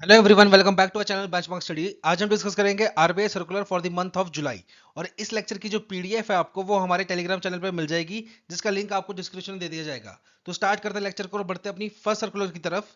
Hello everyone, welcome back to our channel benchmark study. आज हम discuss करेंगे RBI circular for the month of July. और इस lecture की जो पीडीएफ है आपको वो हमारे टेलीग्राम चैनल पर मिल जाएगी, जिसका लिंक आपको डिस्क्रिप्शन में दे दिया जाएगा। तो स्टार्ट करते हैं लेक्चर को और बढ़ते हैं अपनी फर्स्ट सर्कुलर की तरफ।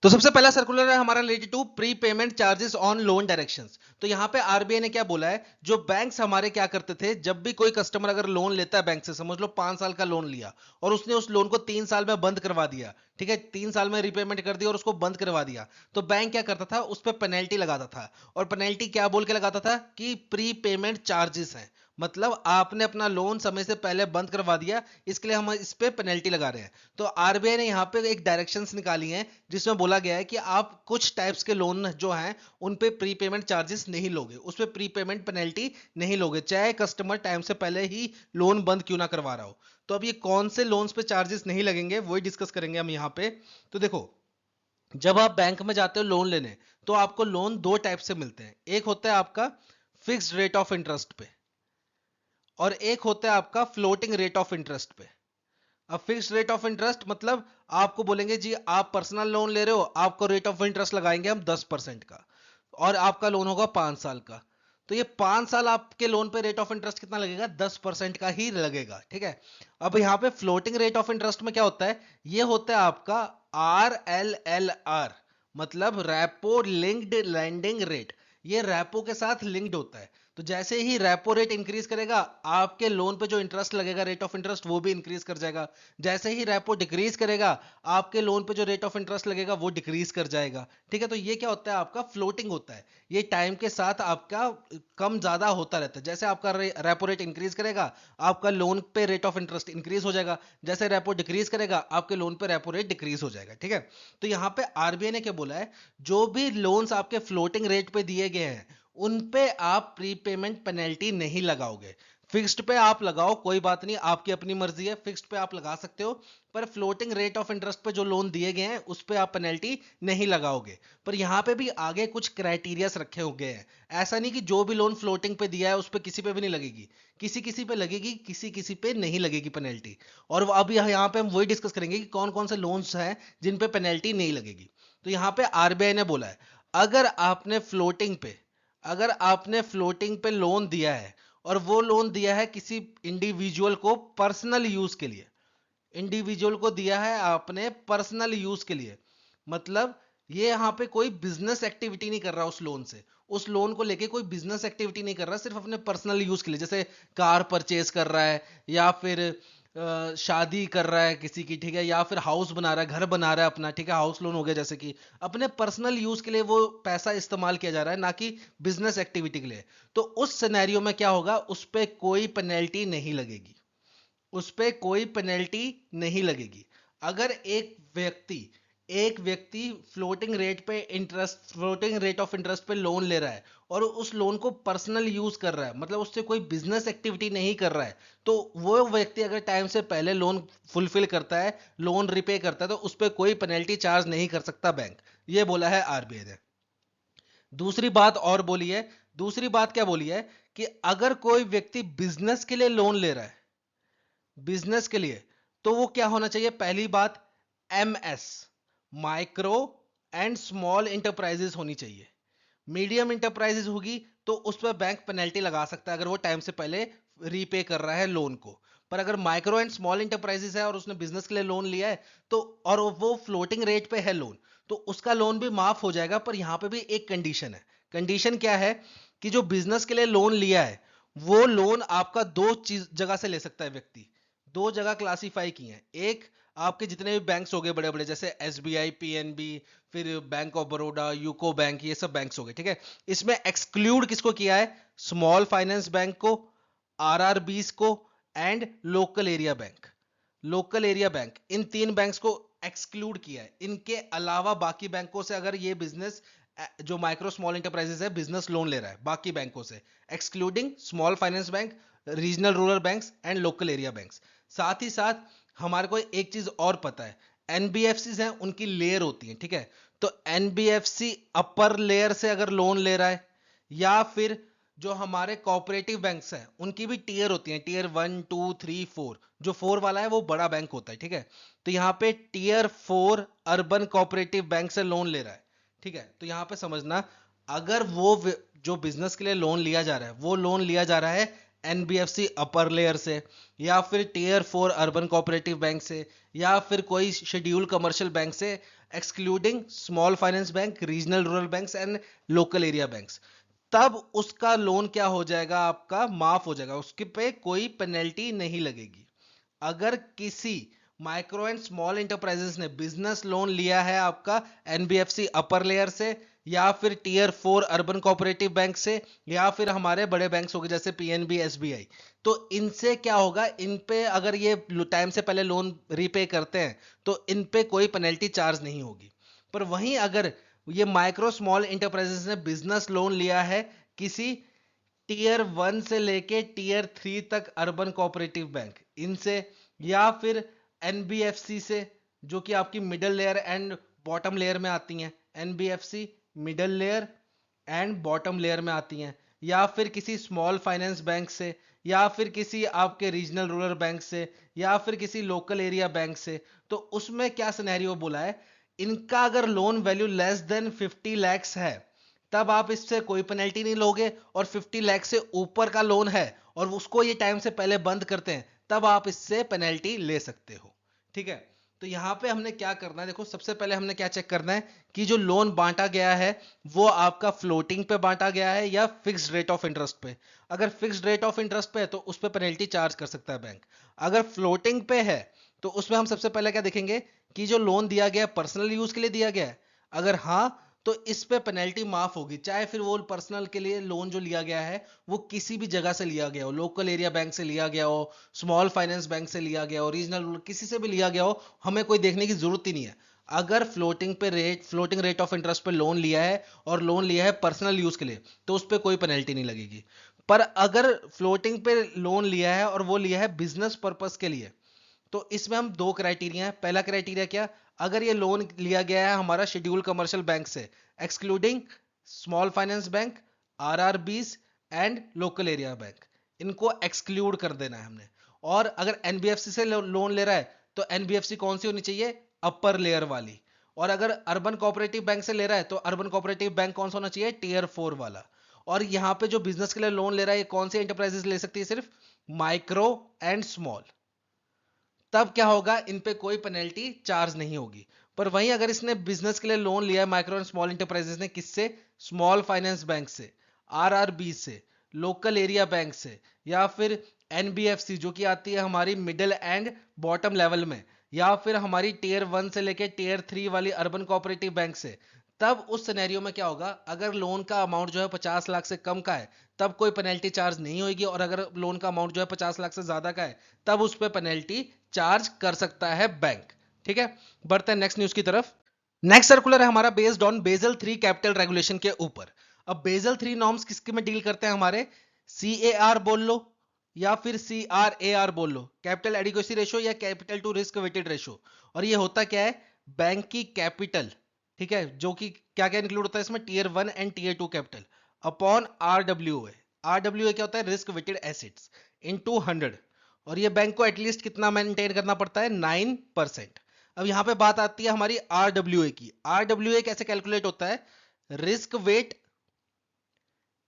तो सबसे पहला सर्कुलर है हमारा related to prepayment charges on loan directions. तो यहाँ पे आरबीआई ने क्या बोला है, जो बैंक्स हमारे क्या करते थे, जब भी कोई कस्टमर अगर लोन लेता है बैंक से, समझ लो 5 साल का लोन लिया और उसने उस लोन को 3 साल में बंद करवा दिया, ठीक है, 3 साल में रिपेमेंट कर दिया और उसको बंद करवा दिया, तो बैंक क्या करता था, उस पर पेनल्टी लगाता था। और पेनल्टी क्या बोल के लगाता था कि प्री पेमेंट चार्जेस है, मतलब आपने अपना लोन समय से पहले बंद करवा दिया, इसके लिए हम इस पे पेनल्टी लगा रहे हैं। तो आरबीआई ने यहाँ पे एक डायरेक्शंस निकाली हैं, जिसमें बोला गया है कि आप कुछ टाइप्स के लोन जो हैं उन पे प्री पेमेंट चार्जेस नहीं लोगे, उस पे प्री पेमेंट पेनल्टी नहीं लोगे, चाहे कस्टमर टाइम से पहले ही लोन बंद क्यों ना करवा रहा हो। तो अब ये कौन से लोन्स पे चार्जेस नहीं लगेंगे वही डिस्कस करेंगे हम यहाँ पे। तो देखो, जब आप बैंक में जाते हो लोन लेने, तो आपको लोन दो टाइप से मिलते हैं। एक होता है आपका फिक्स्ड रेट ऑफ इंटरेस्ट पे, और एक होता है आपका फ्लोटिंग रेट ऑफ इंटरेस्ट पे। अब फिक्स्ड रेट ऑफ इंटरेस्ट मतलब आपको बोलेंगे जी आप पर्सनल लोन ले रहे हो, आपको रेट ऑफ इंटरेस्ट लगाएंगे हम 10% का, और आपका लोन होगा 5 साल का। तो ये 5 साल आपके लोन पे रेट ऑफ इंटरेस्ट कितना लगेगा, 10% का ही लगेगा, ठीक है। अब यहाँ पे फ्लोटिंग रेट ऑफ इंटरेस्ट में क्या होता है, ये होता है आपका RLLR, मतलब रेपो लिंक्ड लैंडिंग रेट। ये रेपो के साथ लिंक्ड होता है। तो जैसे ही रेपो रेट इंक्रीज करेगा, आपके लोन पे जो इंटरेस्ट लगेगा, रेट ऑफ इंटरेस्ट, वो भी इंक्रीज कर जाएगा। जैसे ही रेपो डिक्रीज करेगा, आपके लोन पे जो रेट ऑफ इंटरेस्ट लगेगा वो डिक्रीज कर जाएगा, ठीक है। तो ये क्या होता है, आपका फ्लोटिंग होता है। ये टाइम के साथ आपका कम ज्यादा होता रहता है। जैसे आपका रेपो रेट इंक्रीज करेगा, आपका लोन पे रेट ऑफ इंटरेस्ट इंक्रीज हो जाएगा। जैसे रेपो डिक्रीज करेगा, आपके लोन पे रेपो रेट डिक्रीज हो जाएगा, ठीक है। तो यहाँ पे आरबीआई ने क्या बोला है, जो भी लोन्स आपके फ्लोटिंग रेट पे दिए गए हैं उन पे आप प्रीपेमेंट पेनल्टी नहीं लगाओगे। फिक्स्ड पे आप लगाओ, कोई बात नहीं, आपकी अपनी मर्जी है, फिक्स्ड पे आप लगा सकते हो। पर फ्लोटिंग रेट ऑफ इंटरेस्ट पे जो लोन दिए गए हैं उस पे आप पेनल्टी नहीं लगाओगे। पर यहाँ पे भी आगे कुछ क्राइटेरियास रखे हो गए हैं। ऐसा नहीं कि जो भी लोन फ्लोटिंग पे दिया है उस पे किसी पे भी नहीं लगेगी, किसी किसी पे लगेगी, किसी किसी पे नहीं लगेगी पेनल्टी। और अब यहाँ पे हम वही डिस्कस करेंगे कि कौन कौन से लोन्स हैं जिन पे पेनल्टी नहीं लगेगी। तो यहाँ पे आरबीआई ने बोला है, अगर आपने फ्लोटिंग पे अगर आपने फ्लोटिंग पे लोन दिया है, और वो लोन दिया है किसी इंडिविजुअल को पर्सनल यूज के लिए, इंडिविजुअल को दिया है आपने पर्सनल यूज के लिए, मतलब ये यहाँ पे कोई बिजनेस एक्टिविटी नहीं कर रहा उस लोन से, उस लोन को लेके कोई बिजनेस एक्टिविटी नहीं कर रहा, सिर्फ अपने पर्सनल यूज के लिए, जैसे कार परचेज कर रहा है, या फिर शादी कर रहा है किसी की, ठीक है, या फिर हाउस बना रहा है, घर बना रहा है अपना, ठीक है, हाउस लोन हो गया, जैसे कि अपने पर्सनल यूज के लिए वो पैसा इस्तेमाल किया जा रहा है, ना कि बिजनेस एक्टिविटी के लिए। तो उस सिनेरियो में क्या होगा, उस पर कोई पेनल्टी नहीं लगेगी, उस पे कोई पेनल्टी नहीं लगेगी। अगर एक व्यक्ति फ्लोटिंग रेट ऑफ इंटरेस्ट पे लोन ले रहा है, और उस लोन को पर्सनल यूज कर रहा है, मतलब उससे कोई बिजनेस एक्टिविटी नहीं कर रहा है, तो वो व्यक्ति अगर टाइम से पहले लोन फुलफिल करता है, लोन रिपे करता है, तो उस पर कोई पेनल्टी चार्ज नहीं कर सकता बैंक। ये बोला है आरबीआई ने। दूसरी बात और बोली है, दूसरी बात क्या बोली है, कि अगर कोई व्यक्ति बिजनेस के लिए लोन ले रहा है, बिजनेस के लिए, तो वो क्या होना चाहिए, पहली बात MS, micro and small enterprises होनी चाहिए। मीडियम इंटरप्राइजेस होगी तो उस पर बैंक पेनल्टी लगा सकता है, अगर वो टाइम से पहले रीपे कर रहा है लोन को। पर अगर माइक्रो एंड स्मॉल इंटरप्राइजेस है और उसने बिजनेस के लिए लोन लिया है, तो और वो फ्लोटिंग रेट पे है लोन, तो उसका लोन भी माफ हो जाएगा। पर यहां पे भी एक कंडीशन है। कंडीशन क्या है, कि जो बिजनेस के लिए लोन लिया है, वो लोन आपका दो चीज जगह से ले सकता है व्यक्ति। दो जगह क्लासिफाई की हैं, एक आपके जितने भी बैंक्स हो गए बड़े बड़े, जैसे एसबीआई, पीएनबी, फिर bank of Baroda, UCO bank, ये सब बैंक्स हो गए, ठीक है। इसमें एक्सक्लूड किसको किया है, स्मॉल फाइनेंस बैंक को, आरआरबीस को, and local area bank. Local area bank, इन तीन बैंक्स को एक्सक्लूड किया है। इनके अलावा बाकी बैंकों से अगर ये बिजनेस, जो माइक्रो स्मॉल इंटरप्राइजेस है, बिजनेस लोन ले रहा है बाकी बैंकों से, excluding small finance bank, regional rural banks and local area banks. साथ ही साथ हमारे को एक चीज और पता है, एनबीएफसी हैं, उनकी लेयर होती है, ठीक है। तो एनबीएफसी अपर लेयर से अगर लोन ले रहा है, या फिर जो हमारे कोऑपरेटिव बैंक्स हैं उनकी भी टीयर होती हैं, टीयर 1 2 3 4, जो 4 वाला है वो बड़ा बैंक होता है, ठीक है। तो यहाँ पे टीयर 4 अर्बन कोऑपरेटिव बैंक से लोन ले रहा है, ठीक है, तो यहाँ पे समझना, अगर जो बिजनेस के लिए लोन लिया जा रहा है वो लोन लिया जा रहा है एनबीएफसी अपर लेयर से, या फिर टीयर 4 अर्बन कोऑपरेटिव बैंक से, या फिर कोई शेड्यूल कमर्शियल बैंक से, excluding small finance bank, regional rural banks and local area banks, तब उसका लोन क्या हो जाएगा, आपका माफ हो जाएगा, उसके पे कोई पेनल्टी नहीं लगेगी। अगर किसी माइक्रो एंड स्मॉल इंटरप्राइजेस ने बिजनेस लोन लिया है आपका एनबीएफसी अपर लेयर से, या फिर टीयर 4 अर्बन कोऑपरेटिव बैंक से, या फिर हमारे बड़े बैंक्स हो गए जैसे पीएनबी, एसबीआई, तो इनसे क्या होगा, इन पे अगर ये टाइम से पहले लोन रीपे करते हैं तो इन पे कोई पेनल्टी चार्ज नहीं होगी। पर वहीं अगर ये माइक्रो स्मॉल इंटरप्राइजेस ने बिजनेस लोन लिया है किसी टीयर 1 से लेके टीयर 3 तक अर्बन कोऑपरेटिव बैंक इनसे, या फिर एनबीएफसी से, जो कि आपकी middle layer and bottom layer में आती हैं, NBFC middle layer and bottom layer में आती हैं, या फिर किसी स्मॉल फाइनेंस बैंक से, या फिर किसी आपके रीजनल रूरल बैंक से, या फिर किसी लोकल एरिया बैंक से, तो उसमें क्या सिनेरियो बोला है, इनका अगर loan value less than 50 lakhs है तब आप इससे कोई पेनल्टी नहीं लोगे, और 50 लाख से ऊपर का लोन है और उसको ये टाइम से पहले बंद करते हैं तब आप इससे पेनल्टी ले सकते हो। ठीक है, तो यहां पे हमने क्या करना है, देखो सबसे पहले हमने क्या चेक करना है कि जो लोन बांटा गया है वो आपका फ्लोटिंग पे बांटा गया है या फिक्स्ड रेट ऑफ इंटरेस्ट पे। अगर फिक्स्ड रेट ऑफ इंटरेस्ट पे है तो उस पर पेनल्टी चार्ज कर सकता है बैंक। अगर फ्लोटिंग पे है तो उसमें हम सबसे पहले क्या देखेंगे कि जो लोन दिया गया पर्सनल यूज के लिए दिया गया है, अगर हाँ तो इस पे पेनल्टी माफ होगी, चाहे फिर वो पर्सनल के लिए लोन जो लिया गया है वो किसी भी जगह से लिया गया हो, लोकल एरिया बैंक से लिया गया हो, स्मॉल फाइनेंस बैंक से लिया गया हो, रीजनल किसी से भी लिया गया हो, हमें कोई देखने की जरूरत ही नहीं है। अगर फ्लोटिंग रेट ऑफ इंटरेस्ट पे लोन लिया है और लोन लिया है पर्सनल यूज के लिए तो उस पर कोई पेनल्टी नहीं लगेगी। पर अगर फ्लोटिंग पे लोन लिया है और वो लिया है बिजनेस पर्पस के लिए, तो इसमें हम दो क्राइटेरिया है। पहला क्राइटेरिया क्या, अगर ये लोन लिया गया है हमारा शेड्यूल कमर्शियल बैंक से, excluding small finance bank, RRBs and local area bank, इनको एक्सक्लूड कर देना है हमने। और अगर एनबीएफसी से लोन ले रहा है तो एनबीएफसी कौन सी होनी चाहिए, अपर लेयर वाली। और अगर अर्बन कोऑपरेटिव बैंक से ले रहा है तो अर्बन कोऑपरेटिव बैंक कौन सा होना चाहिए, टीयर 4 वाला। और यहाँ पे जो बिजनेस के लिए लोन ले रहा है ये कौन सी एंटरप्राइजेस ले सकती है, सिर्फ माइक्रो एंड स्मॉल। तब क्या होगा, इन पे कोई पेनल्टी चार्ज नहीं होगी। पर वहीं अगर इसने बिजनेस के लिए लोन लिया है माइक्रो एंड स्मॉल इंटरप्राइजेस ने, किससे, स्मॉल फाइनेंस बैंक से, आरआरबी से, लोकल एरिया बैंक से, या फिर एनबीएफसी जो कि आती है हमारी मिडिल एंड बॉटम लेवल में, या फिर हमारी टीयर 1 से लेके टीयर 3 वाली अर्बन कोऑपरेटिव बैंक से, तब उस सिनेरियो में क्या होगा, अगर लोन का अमाउंट जो है 50 लाख से कम का है तब कोई पेनल्टी चार्ज नहीं होगी, और अगर लोन का अमाउंट जो है 50 लाख से ज्यादा का है तब उस पर पेनल्टी चार्ज कर सकता है बैंक। ठीक है, बढ़ते हैं नेक्स्ट न्यूज की तरफ। नेक्स्ट सर्कुलर है हमारा based on Basel 3 capital regulation के ऊपर। अब बेजल 3 नॉर्म्स किसके में डील करते हैं, हमारे सी ए आर बोल लो या फिर सी आर ए आर बोल लो, कैपिटल एडिक्वेसी रेशो या capital to risk weighted ratio. और ये होता क्या है, बैंक की कैपिटल, ठीक है, जो कि क्या क्या इंक्लूड होता है इसमें, tier 1 and tier 2 capital upon RWA. RWA क्या होता है, रिस्क वेटेड एसेट्स इनटू 100। और ये बैंक को एटलीस्ट कितना मेंटेन करना पड़ता है, 9%। अब यहां पे बात आती है हमारी आरडब्ल्यूए की। आरडब्ल्यूए कैसे कैलकुलेट होता है, risk weight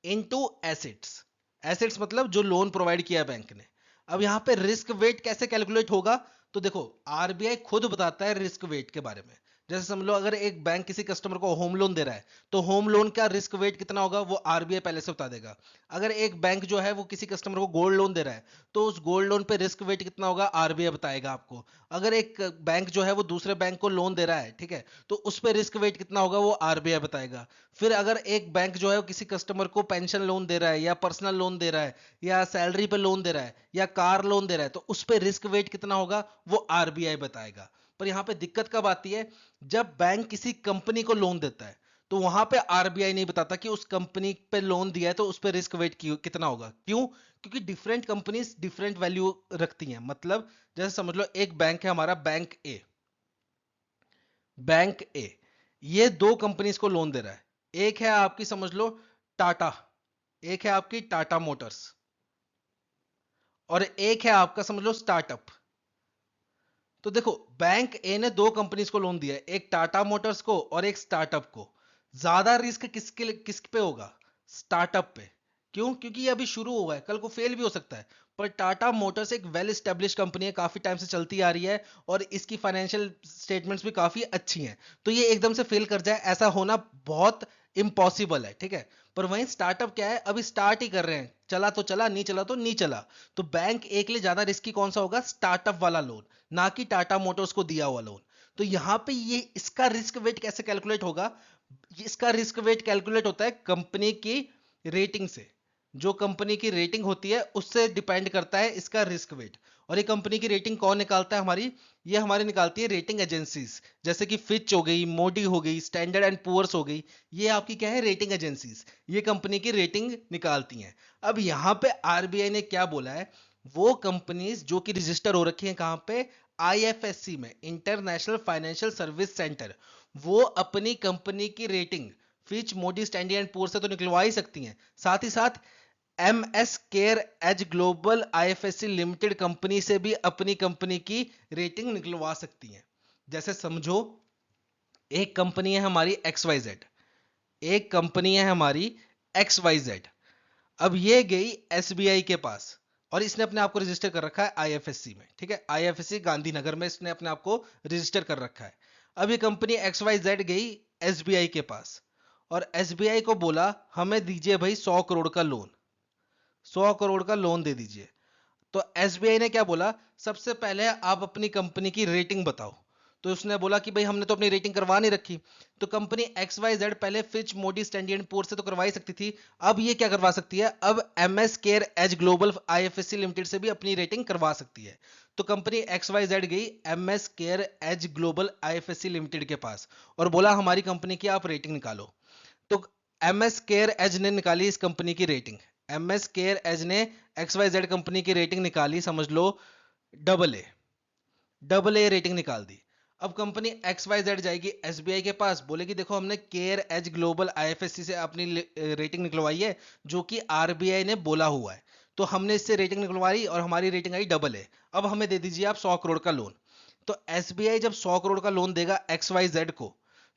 into assets. Assets मतलब जो लोन प्रोवाइड किया है बैंक ने। अब यहां पे रिस्क वेट कैसे कैलकुलेट होगा, तो देखो आरबीआई खुद बताता है रिस्क वेट के बारे में। जैसे समझ लो अगर एक बैंक किसी कस्टमर को होम लोन दे रहा है तो होम लोन का रिस्क वेट कितना होगा वो आरबीआई पहले से बता देगा। अगर एक बैंक जो है वो किसी कस्टमर को गोल्ड लोन दे रहा है तो उस गोल्ड लोन पे रिस्क वेट कितना होगा आरबीआई बताएगा आपको। अगर एक बैंक जो है वो दूसरे बैंक को लोन दे रहा है, ठीक है, तो उस पे रिस्क वेट कितना होगा वो आरबीआई बताएगा। फिर अगर एक बैंक जो है वो किसी कस्टमर को पेंशन लोन दे रहा है या पर्सनल लोन दे रहा है या सैलरी पे लोन दे रहा है या कार लोन दे रहा है तो उस पे रिस्क वेट कितना होगा वो आरबीआई बताएगा। पर यहां पे दिक्कत कब आती है, जब बैंक किसी कंपनी को लोन देता है तो वहां पे आरबीआई नहीं बताता कि उस कंपनी पे लोन दिया है तो उस पे रिस्क वेट कितना होगा। क्यों, क्योंकि डिफरेंट कंपनीज डिफरेंट वैल्यू रखती हैं। मतलब जैसे समझ लो एक बैंक है हमारा बैंक ए, बैंक ए ये दो कंपनीज को लोन दे रहा है। एक है आपकी समझ लो टाटा, एक है आपकी टाटा मोटर्स, और एक है आपका समझ लो स्टार्टअप। तो देखो बैंक ए ने दो कंपनीज को लोन दिया है, एक टाटा मोटर्स को और एक स्टार्टअप को। ज्यादा रिस्क किस पे होगा? स्टार्टअप पे। क्यों? क्योंकि ये अभी शुरू हुआ है, कल को फेल भी हो सकता है। पर टाटा मोटर्स एक वेल एस्टेब्लिश कंपनी है, काफी टाइम से चलती आ रही है और इसकी फाइनेंशियल स्टेटमेंट्स भी काफी अच्छी हैं। तो ये एकदम से फेल कर जाए ऐसा होना बहुत इम्पॉसिबल है, ठीक है। पर वहीं स्टार्टअप क्या है, अभी स्टार्ट ही कर रहे हैं, चला तो चला, नहीं चला तो नहीं चला। तो बैंक एक लिए ज्यादा रिस्की कौन सा होगा? स्टार्टअप वाला लोन, ना कि टाटा मोटर्स को दिया हुआ लोन। तो यहां पे ये इसका रिस्क वेट कैसे कैलकुलेट होगा? इसका रिस्क वेट कैलकुलेट होता है कंपनी की रेटिंग से। जो कंपनी की रेटिंग होती है उससे डिपेंड करता है इसका रिस्क वेट। और ये कंपनी की रेटिंग कौन निकालता है हमारी? ये हमारी निकालती है रेटिंग एजेंसीज, जैसे कि फिच हो गई, मोडी हो गई, स्टैंडर्ड एंड पुअर्स हो गई। ये आपकी क्या है? Rating agencies. ये कंपनी की रेटिंग निकालती हैं। अब यहाँ पे आरबीआई ने क्या बोला है? वो कंपनीज जो कि रजिस्टर हो रखी हैं कहाँ पे? आईएफएससी में, इंटरनेशनल फाइनेंशियल सर्विस सेंटर। वो अपनी कंपनी की rating Fitch, Moody, Standard and Poor से तो निकलवा ही सकती हैं, साथ ही साथ MS Care Edge Global IFSC Limited company से भी अपनी कंपनी की रेटिंग निकलवा सकती हैं। जैसे समझो, एक कंपनी है हमारी एक्स वाई जेड, एक कंपनी है हमारी एक्स वाई जेड। अब ये गई एसबीआई के पास और इसने अपने आप को रजिस्टर कर रखा है आईएफएससी में, ठीक है। आईएफएससी गांधीनगर में इसने अपने आप को रजिस्टर कर रखा है। अब ये कंपनी एक्स वाई जेड गई एसबीआई के पास और एसबीआई को बोला हमें दीजिए भाई 100 करोड़ का लोन, 100 करोड़ का लोन दे दीजिए। तो एसबीआई ने क्या बोला? सबसे पहले आप अपनी कंपनी की रेटिंग बताओ। तो उसने बोला कि भाई हमने तो अपनी रेटिंग करवा नहीं रखी। तो कंपनी एक्स वाई जेड पहले Fitch, Moody, Standard and Poor से तो करवाई सकती थी, अब ये क्या करवा सकती है? अब MS Care Edge Global IFSC Limited से भी अपनी रेटिंग करवा सकती है। तो कंपनी एक्स वाई जेड गई MS Care Edge Global IFSC Limited के पास और बोला हमारी कंपनी की आप रेटिंग निकालो। तो एमएस केयर एज ने निकाली इस कंपनी की रेटिंग। एमएस केयर एज ने एक्स वाई जेड कंपनी की रेटिंग निकाली, समझ लो AA, AA रेटिंग निकाल दी। अब कंपनी एक्स वाई जेड जाएगी एसबीआई के पास, बोलेगी देखो हमने केयर एज ग्लोबल आईएफएससी से अपनी रेटिंग निकलवाई है जो कि आरबीआई ने बोला हुआ है। तो हमने इससे रेटिंग निकलवाई और हमारी रेटिंग आई AA। अब हमें दे दीजिए आप 100 करोड़ का लोन। तो एसबीआई जब 100 करोड़ का लोन देगा एक्स वाई जेड को,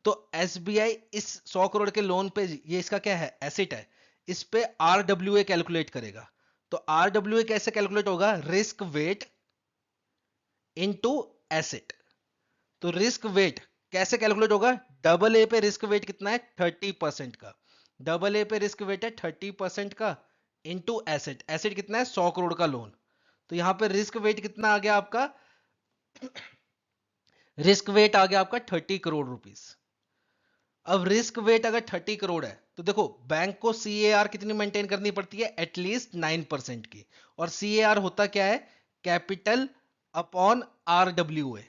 तो एसबीआई इस 100 करोड़ के लोन पे, ये इसका क्या है? एसेट है, इस पे आरडब्ल्यूए कैलकुलेट करेगा। तो आरडब्ल्यूए कैसे कैलकुलेट होगा? Risk weight into asset. तो रिस्क वेट कैसे कैलकुलेट होगा? AA पे रिस्क वेट कितना है? 30% का। AA पे रिस्क वेट है 30% का इनटू एसेट। एसेट कितना है? 100 करोड़ का लोन। तो यहां पे रिस्क वेट कितना आ गया आपका? रिस्क वेट आ गया आपका 30 करोड़ रुपीस। अब रिस्क वेट अगर 30 करोड़ है तो देखो बैंक को सीएआर कितनी मेंटेन करनी पड़ती है? एटलीस्ट 9% की। और सीएआर होता क्या है? Capital upon RWA.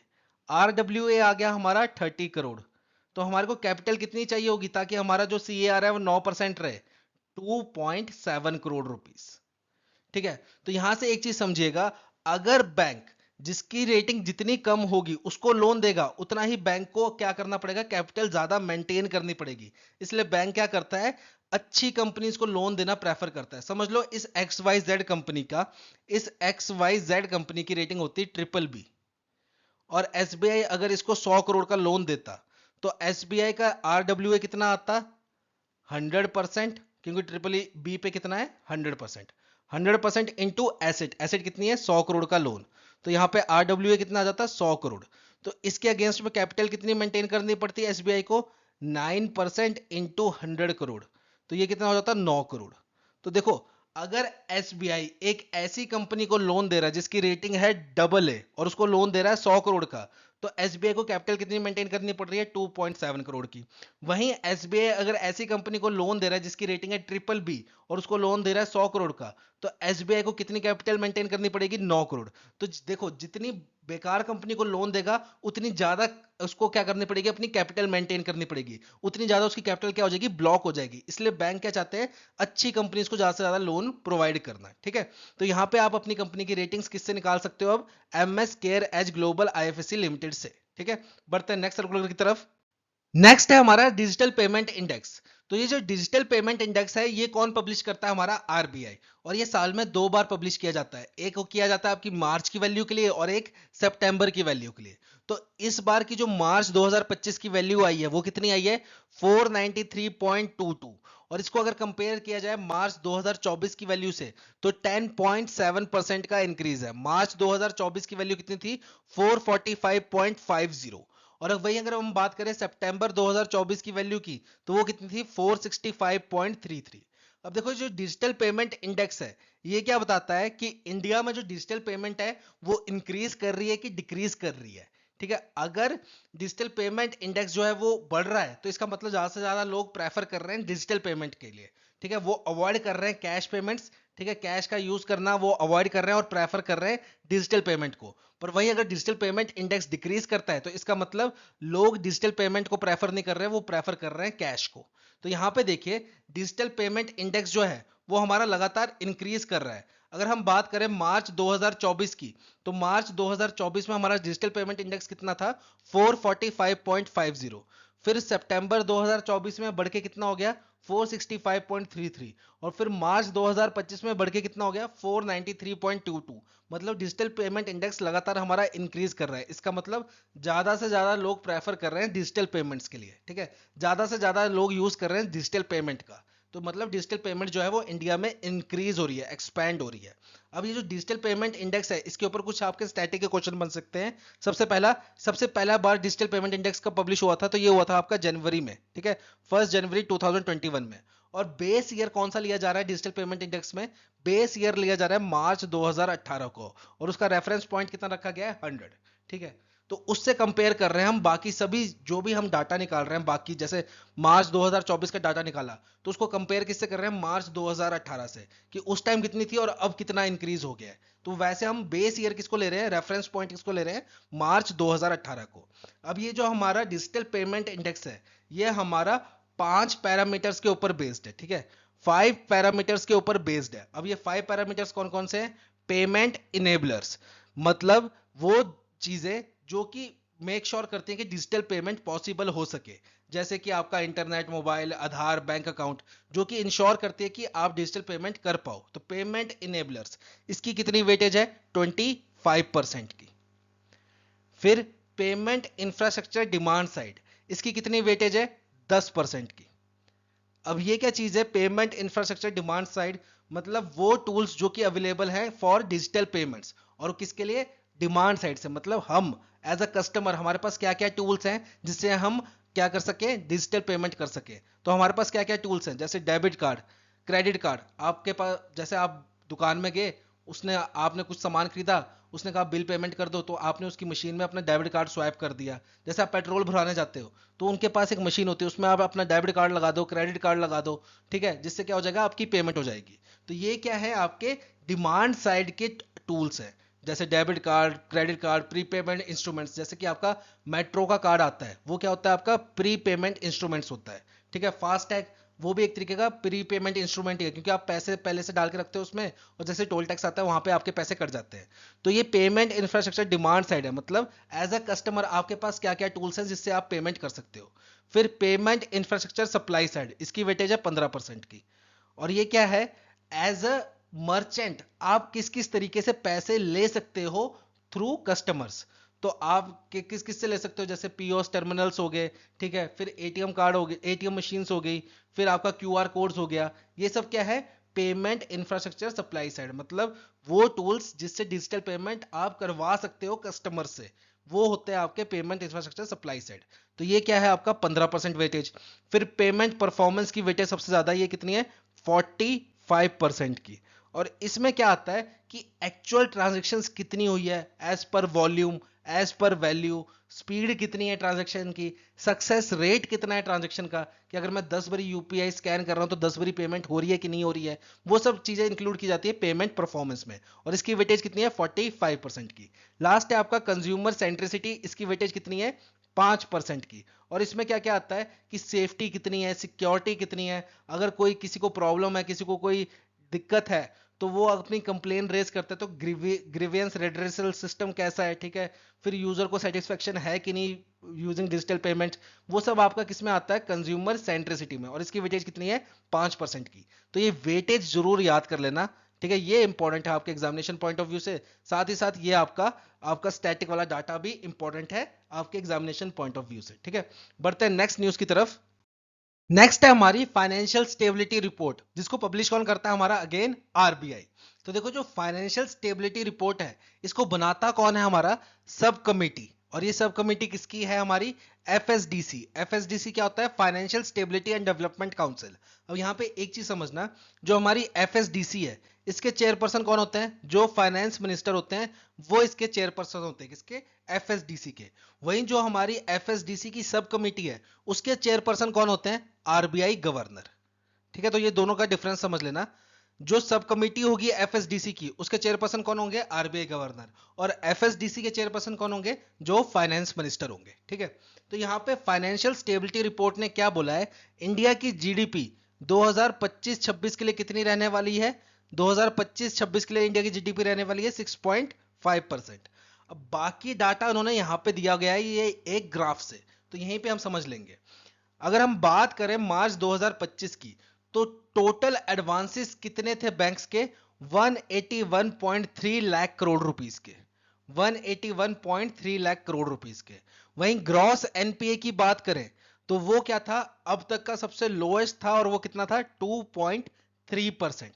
आरडब्ल्यूए आ गया हमारा 30 करोड़। तो हमारे को कैपिटल कितनी चाहिए होगी ताकि हमारा जो सीएआर है वो 9% रहे? 2.7 करोड़ रुपीस, ठीक है। तो यहां से एक चीज समझिएगा, अगर बैंक जिसकी रेटिंग जितनी कम होगी उसको लोन देगा, उतना ही बैंक को क्या करना पड़ेगा? कैपिटल ज्यादा मेंटेन करनी पड़ेगी। इसलिए बैंक क्या करता है? अच्छी कंपनीज को लोन देना प्रेफर करता है। समझ लो इस एक्स वाई जेड कंपनी का, इस एक्स वाई जेड कंपनी की रेटिंग होती है BBB। और एसबीआई अगर इसको 100 करोड़ का लोन देता तो एसबीआई का आरडब्ल्यूए कितना आता? 100%, क्योंकि BBB पे कितना है? 100%। 100% इंटू एसेट, एसेट कितनी है? 100 करोड़ का लोन। तो यहाँ पे आरडब्ल्यूए कितना आ जाता है? 100 करोड़। तो इसके अगेंस्ट में कैपिटल कितनी मेंटेन करनी पड़ती है एसबीआई को? 9% इंटू 100 करोड़। तो ये कितना हो जाता है? 9 करोड़। तो देखो, अगर एसबीआई एक ऐसी कंपनी को लोन दे रहा है जिसकी रेटिंग है AA और उसको लोन दे रहा है 100 करोड़ का, तो एसबीआई को कैपिटल कितनी मेंटेन करनी पड़ रही है? 2.7 करोड़ की। वहीं एसबीआई अगर ऐसी कंपनी को लोन दे रहा है जिसकी रेटिंग है BBB और उसको लोन दे रहा है 100 करोड़ का, तो एसबीआई को कितनी कैपिटल मेंटेन करनी पड़ेगी? 9 करोड़। तो देखो, जितनी बेकार कंपनी को लोन देगा उतनी ज्यादा उसको क्या करनी पड़ेगी? अपनी कैपिटल मेंटेन करनी पड़ेगी, उतनी ज्यादा उसकी कैपिटल क्या हो जाएगी? ब्लॉक हो जाएगी। इसलिए बैंक क्या चाहते हैं? अच्छी कंपनीज को ज्यादा से ज्यादा लोन प्रोवाइड करना, ठीक है। तो यहां पे आप अपनी कंपनी की रेटिंग्स किससे निकाल सकते हो? अब MS Care Edge Global IFSC Limited से, ठीक है। बढ़ते हैं नेक्स्ट सर्कुलर की तरफ। नेक्स्ट है हमारा डिजिटल पेमेंट इंडेक्स। तो ये जो डिजिटल पेमेंट इंडेक्स है ये कौन पब्लिश करता है? हमारा आरबीआई। और ये साल में 2 बार पब्लिश किया जाता है, एक को किया जाता है आपकी मार्च की वैल्यू के लिए और एक सितंबर की वैल्यू के लिए। तो इस बार की जो मार्च 2025 की वैल्यू आई है वो कितनी आई है? 493.22। और इसको अगर कंपेयर किया जाए मार्च 2024 की वैल्यू से तो 10.7% का इंक्रीज है। मार्च 2024 की वैल्यू कितनी थी? 445.50। और वही अगर हम बात करें सितंबर 2024 की वैल्यू की तो वो कितनी थी? 465.33। अब देखो जो डिजिटल पेमेंट इंडेक्स है ये क्या बताता है कि इंडिया में जो डिजिटल पेमेंट है वो इंक्रीज कर रही है कि डिक्रीज कर रही है। ठीक है, अगर डिजिटल पेमेंट इंडेक्स जो है वो बढ़ रहा है तो इसका मतलब ज्यादा से ज्यादा लोग प्रेफर कर रहे हैं डिजिटल पेमेंट के लिए। ठीक है, वो अवॉइड कर रहे हैं कैश पेमेंट्स। ठीक है, कैश का यूज करना वो अवॉइड कर रहे हैं और प्रेफर कर रहे हैं डिजिटल पेमेंट को। पर वहीं अगर डिजिटल पेमेंट इंडेक्स डिक्रीज करता है तो इसका मतलब लोग डिजिटल पेमेंट को प्रेफर नहीं कर रहे हैं, वो प्रेफर कर रहे हैं कैश को। तो यहाँ पे देखिए डिजिटल पेमेंट इंडेक्स जो है वो हमारा लगातार इंक्रीज कर रहा है। अगर हम बात करें मार्च 2024 की तो मार्च 2024 में हमारा डिजिटल पेमेंट इंडेक्स कितना था? 445.50। फिर सितंबर 2024 में बढ़ के कितना हो गया? 465.33। और फिर मार्च 2025 में बढ़ के कितना हो गया? 493.22। मतलब डिजिटल पेमेंट इंडेक्स लगातार हमारा इंक्रीज कर रहा है। इसका मतलब ज्यादा से ज्यादा लोग प्रेफर कर रहे हैं डिजिटल पेमेंट्स के लिए। ठीक है, ज्यादा से ज्यादा लोग यूज कर रहे हैं डिजिटल पेमेंट का। तो मतलब डिजिटल पेमेंट जो है वो इंडिया में इंक्रीज हो रही है, एक्सपैंड हो रही है। अब ये जो डिजिटल पेमेंट इंडेक्स है इसके ऊपर कुछ आपके स्टैटिक के क्वेश्चन बन सकते हैं। सबसे पहला बार डिजिटल पेमेंट इंडेक्स का पब्लिश हुआ था तो ये हुआ था आपका जनवरी में। ठीक है, 1 जनवरी 2021 में। और बेस ईयर कौन सा लिया जा रहा है डिजिटल पेमेंट इंडेक्स में? बेस ईयर लिया जा रहा है मार्च 2018 को और उसका रेफरेंस पॉइंट कितना रखा गया है? 100। ठीक है, तो उससे कंपेयर कर रहे हैं हम बाकी सभी जो भी हम डाटा निकाल रहे हैं, बाकी जैसे मार्च 2024 का डाटा निकाला तो उसको कंपेयर किससे कर रहे हैं? मार्च 2018 से, कि उस टाइम कितनी थी और अब कितना इंक्रीज हो गया है। तो वैसे हम बेस ईयर किसको ले रहे हैं, रेफरेंस पॉइंट किसको ले रहे हैं? मार्च 2018 को। अब ये जो हमारा डिजिटल पेमेंट इंडेक्स है ये हमारा 5 पैरामीटर्स के ऊपर बेस्ड है। ठीक है, 5 पैरामीटर्स के ऊपर बेस्ड है। अब ये 5 पैरामीटर्स कौन कौन से हैं? पेमेंट इनेबलर्स, मतलब वो चीजें जो कि मेक श्योर करती हैं कि डिजिटल पेमेंट पॉसिबल हो सके। जैसे कि आपका इंटरनेट, मोबाइल, आधार, बैंक अकाउंट, जो कि इंश्योर करती है कि आप डिजिटल पेमेंट कर पाओ। तो पेमेंट इनेबलर्स, इसकी कितनी वेटेज है? 25% की। फिर पेमेंट इंफ्रास्ट्रक्चर डिमांड साइड, इसकी कितनी वेटेज है? 10% की। अब ये क्या चीज है पेमेंट इंफ्रास्ट्रक्चर डिमांड साइड? मतलब वो टूल्स जो कि अवेलेबल हैं फॉर डिजिटल पेमेंट्स। और किसके लिए? डिमांड साइड से, मतलब हम एज अ कस्टमर हमारे पास क्या क्या टूल्स हैं जिससे हम क्या कर सके? डिजिटल पेमेंट कर सके। तो हमारे पास क्या क्या टूल्स हैं? जैसे डेबिट कार्ड, क्रेडिट कार्ड। आपके पास जैसे आप दुकान में गए, उसने आपने कुछ सामान खरीदा, उसने कहा बिल पेमेंट कर दो, तो आपने उसकी मशीन में अपना डेबिट कार्ड स्वाइप कर दिया। जैसे आप पेट्रोल भराने जाते हो तो उनके पास एक मशीन होती है, उसमें आप अपना डेबिट कार्ड लगा दो, क्रेडिट कार्ड लगा दो। ठीक है, जिससे क्या हो जाएगा? आपकी पेमेंट हो जाएगी। तो ये क्या है? आपके डिमांड साइड के टूल्स हैं, जैसे debit card, credit card, pre payment instruments. जैसे कि आपका मेट्रो का कार्ड आता है, वो क्या होता है? आपका प्री पेमेंट इंस्ट्रूमेंट्स होता है। ठीक है, फास्टैग वो भी एक तरीके का प्री पेमेंट इंस्ट्रूमेंट है, क्योंकि आप पैसे पहले से डाल के रखते हो उसमें और जैसे टोल टैक्स आता है वहां पे आपके पैसे कट जाते हैं। तो ये पेमेंट इंफ्रास्ट्रक्चर डिमांड साइड है, मतलब एज अ कस्टमर आपके पास क्या क्या टूल्स हैं जिससे आप पेमेंट कर सकते हो। फिर पेमेंट इंफ्रास्ट्रक्चर सप्लाई साइड, इसकी वेटेज है 15% की। और ये क्या है? एज अ मर्चेंट आप किस किस तरीके से पैसे ले सकते हो थ्रू कस्टमर्स। तो आप किस किस से ले सकते हो? जैसे पीओएस टर्मिनल्स हो गए, ठीक है, फिर एटीएम कार्ड हो गए, एटीएम मशीन्स हो गई, फिर आपका क्यूआर कोड्स हो गया। ये सब क्या है? पेमेंट इंफ्रास्ट्रक्चर सप्लाई साइड, मतलब वो टूल्स जिससे डिजिटल पेमेंट आप करवा सकते हो कस्टमर से, वो होते हैं आपके पेमेंट इंफ्रास्ट्रक्चर सप्लाई साइड। तो ये क्या है? आपका 15% वेटेज। फिर पेमेंट परफॉर्मेंस की वेटेज सबसे ज्यादा, ये कितनी है? 45% की। और इसमें क्या आता है कि एक्चुअल ट्रांजेक्शन्स कितनी हुई है as per volume, as per value, speed कितनी है ट्रांजेक्शन की, सक्सेस रेट कितना है ट्रांजेक्शन का, कि अगर मैं 10 बारी यूपीआई स्कैन कर रहा हूं तो 10 बारी पेमेंट हो रही है कि नहीं हो रही है। वो सब चीजें इंक्लूड की जाती है पेमेंट परफॉर्मेंस में। और इसकी वेटेज कितनी है? 45% की। लास्ट है आपका कंज्यूमर सेंट्रिसिटी, इसकी वेटेज कितनी है? 5% की। और इसमें क्या क्या आता है कि सेफ्टी कितनी है, सिक्योरिटी कितनी है, अगर कोई किसी को प्रॉब्लम है, किसी को कोई दिक्कत है तो वो अपनी कंप्लेन रेज करते हैं, तो ग्रीवियंस रेड्रेसल सिस्टम कैसा है, ठीक है, फिर यूजर को सेटिस्फेक्शन है कि नहीं यूजिंग डिजिटल पेमेंट, वो सब आपका किस में आता है, कंज्यूमर सेंट्रिसिटी में, और इसकी वेटेज कितनी है 5% की। तो ये वेटेज जरूर याद कर लेना, ठीक है, ये इंपॉर्टेंट है आपके एग्जामिनेशन पॉइंट ऑफ व्यू से। साथ ही साथ ये आपका आपका स्टैटिक वाला डाटा भी इंपॉर्टेंट है आपके एग्जामिनेशन पॉइंट ऑफ व्यू से, ठीक है। बढ़ते हैं नेक्स्ट न्यूज की तरफ। नेक्स्ट है हमारी फाइनेंशियल स्टेबिलिटी रिपोर्ट, जिसको पब्लिश कौन करता है, हमारा अगेन आरबीआई। तो देखो जो फाइनेंशियल स्टेबिलिटी रिपोर्ट है इसको बनाता कौन है, हमारा सब कमेटी, और ये सब कमेटी किसकी है, हमारी एफएसडीसी। एफएसडीसी क्या होता है, financial stability and development council. अब यहाँ पे एक चीज समझना, जो हमारी एफएसडीसी है इसके चेयरपर्सन कौन होते हैं, जो फाइनेंस मिनिस्टर होते हैं वो इसके चेयरपर्सन होते हैं, किसके, एफएसडीसी के। वहीं जो हमारी एफएसडीसी की सब कमेटी है उसके चेयरपर्सन कौन होते हैं, आरबीआई गवर्नर, ठीक है। तो ये दोनों का डिफरेंस समझ लेना, जो सब कमेटी होगी एफएसडीसी की उसके चेयरपर्सन कौन होंगे, आरबीआई गवर्नर, और एफएसडीसी के चेयरपर्सन कौन होंगे, जो फाइनेंस मिनिस्टर होंगे, ठीक है। तो यहाँ पे फाइनेंशियल स्टेबिलिटी रिपोर्ट ने क्या बोला है, इंडिया की जीडीपी 2025-26 के लिए कितनी रहने वाली है, 2025-26 के लिए इंडिया की जीडीपी रहने वाली है 6.5%। अब बाकी डाटा उन्होंने यहां पे दिया गया है ये एक ग्राफ से, तो यहीं पे हम समझ लेंगे। अगर हम बात करें मार्च 2025 की, तो टोटल एडवांसेस कितने थे बैंक्स के, 181.3 लाख करोड़ रुपीस के, 181.3 लाख करोड़ रुपीस के। वहीं ग्रॉस एनपीए की बात करें तो वो क्या था, अब तक का सबसे लोएस्ट था, और वो कितना था 2.3%।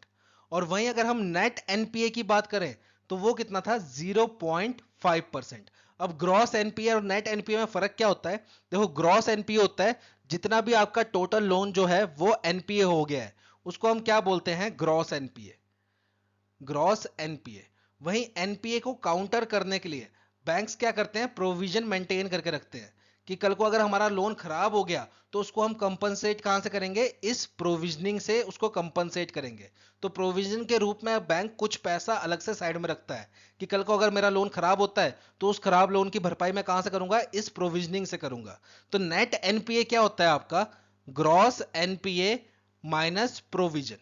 और वहीं अगर हम नेट एनपीए की बात करें तो वो कितना था 0.5%। अब ग्रॉस एनपीए और नेट एनपीए में फर्क क्या होता है, देखो ग्रॉस एनपीए होता है जितना भी आपका टोटल लोन जो है वो एनपीए हो गया है उसको हम क्या बोलते हैं, ग्रॉस एनपीए, ग्रॉस एनपीए। वहीं एनपीए को काउंटर करने के लिए बैंक्स क्या करते हैं, प्रोविजन मेंटेन करके रखते हैं कि कल को अगर हमारा लोन खराब हो गया तो उसको हम कंपनसेट कहां से करेंगे, इस प्रोविजनिंग से उसको कंपनसेट करेंगे। तो प्रोविजन के रूप में बैंक कुछ पैसा अलग से साइड में रखता है कि कल को अगर मेरा लोन खराब होता है तो उस खराब लोन की भरपाई मैं कहां से करूंगा, इस प्रोविजनिंग से करूंगा। तो नेट एनपीए क्या होता है आपका, gross NPA minus provision,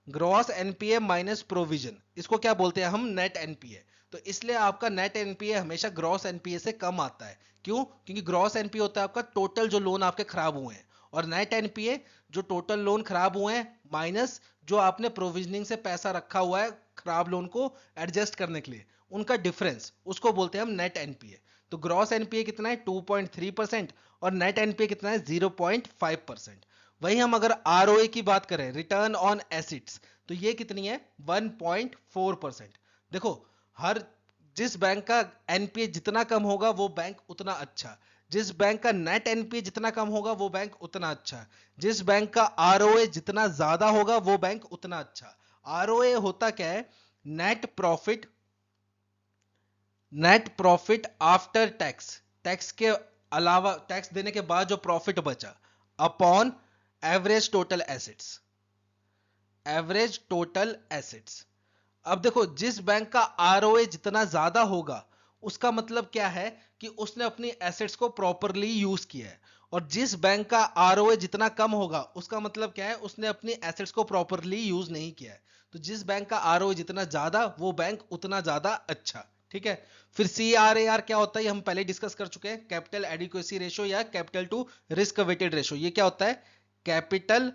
gross NPA minus provision, इसको क्या बोलते हैं हम, नेट एनपीए। तो इसलिए आपका नेट एनपीए हमेशा ग्रॉस एनपीए से कम आता है, क्यों, क्योंकि ग्रॉस एनपीए होता है आपका टोटल जो लोन आपके खराब हुए हैं, और नेट एनपीए जो टोटल लोन खराब हुए हैं माइनस जो आपने प्रोविजनिंग से पैसा रखा हुआ है खराब लोन को एडजस्ट करने के लिए, उनका डिफरेंस, उसको बोलते हैं हम नेट एनपीए। तो ग्रॉस एनपीए कितना है 2.3% और नेट एनपीए कितना है 0.5%। वही हम अगर आरओए की बात करें, रिटर्न ऑन एसिड्स, तो ये कितनी है 1.4%। देखो हर जिस बैंक का एनपीए जितना कम होगा वो बैंक उतना अच्छा, जिस बैंक का नेट एनपीए जितना कम होगा वो बैंक उतना अच्छा, जिस बैंक का आरओए जितना ज्यादा होगा वो बैंक उतना अच्छा। आरओए होता क्या है, net profit, net profit after tax, tax के अलावा टैक्स देने के बाद जो प्रॉफिट बचा upon average total assets, average total assets. अब देखो जिस बैंक का आरओए जितना ज्यादा होगा उसका मतलब क्या है कि उसने अपनी एसेट्स को प्रॉपरली यूज किया है, और जिस बैंक का आरओए जितना कम होगा उसका मतलब क्या है, उसने अपनी एसेट्स को प्रॉपरली यूज नहीं किया है। तो जिस बैंक का आरओए जितना ज्यादा वो बैंक उतना ज्यादा अच्छा, ठीक है। फिर सी आर ए आर क्या होता है, ये हम पहले डिस्कस कर चुके हैं, कैपिटल एडिक्वेसी रेशो या capital to risk weighted ratio. ये क्या होता है, capital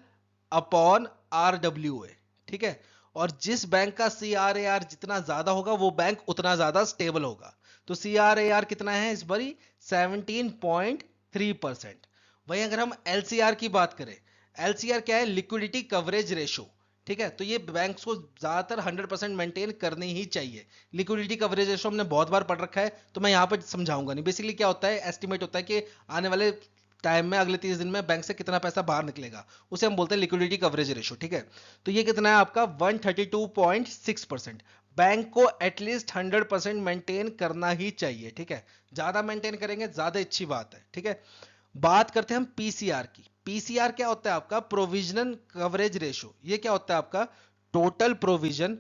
upon R W A, ठीक है। और जिस बैंक का सी आर ए आर जितना ज्यादा होगा वो बैंक उतना ज्यादा स्टेबल होगा। तो सी आर ए आर कितना है इस बारी 17.3%। वहीं अगर हम एलसीआर की बात करें, एलसीआर क्या है, लिक्विडिटी कवरेज रेशो, ठीक है। तो ये बैंक्स को ज्यादातर 100% मेंटेन करनी ही चाहिए। लिक्विडिटी कवरेज रेशो हमने बहुत बार पढ़ रखा है तो मैं यहाँ पे समझाऊंगा नहीं। बेसिकली क्या होता है, एस्टिमेट होता है कि आने वाले टाइम में अगले 30 दिन में बैंक से कितना पैसा बाहर निकलेगा, उसे हम बोलते हैं लिक्विडिटी कवरेज रेशो, ठीक है। तो ये कितना है आपका 132.6%। बैंक को एटलीस्ट 100% मेंटेन करना ही चाहिए, ठीक है। ज्यादा मेंटेन करेंगे ज्यादा अच्छी बात है, ठीक है। बात करते हैं हम पीसीआर की। पीसीआर क्या होता है आपका, प्रोविजन कवरेज रेशो। ये क्या होता है आपका, total provision,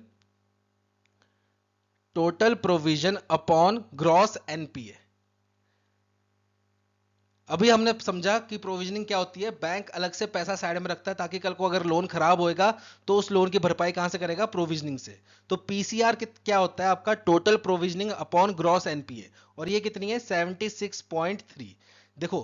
total provision upon gross NPA, अभी हमने समझा कि प्रोविजनिंग क्या होती है। बैंक अलग से पैसा साइड में रखता है ताकि कल को अगर लोन खराब होएगा तो उस लोन की भरपाई कहां से करेगा, प्रोविजनिंग से। तो पीसीआर क्या होता है आपका, total provisioning upon gross NPA, और ये कितनी है 76.3। देखो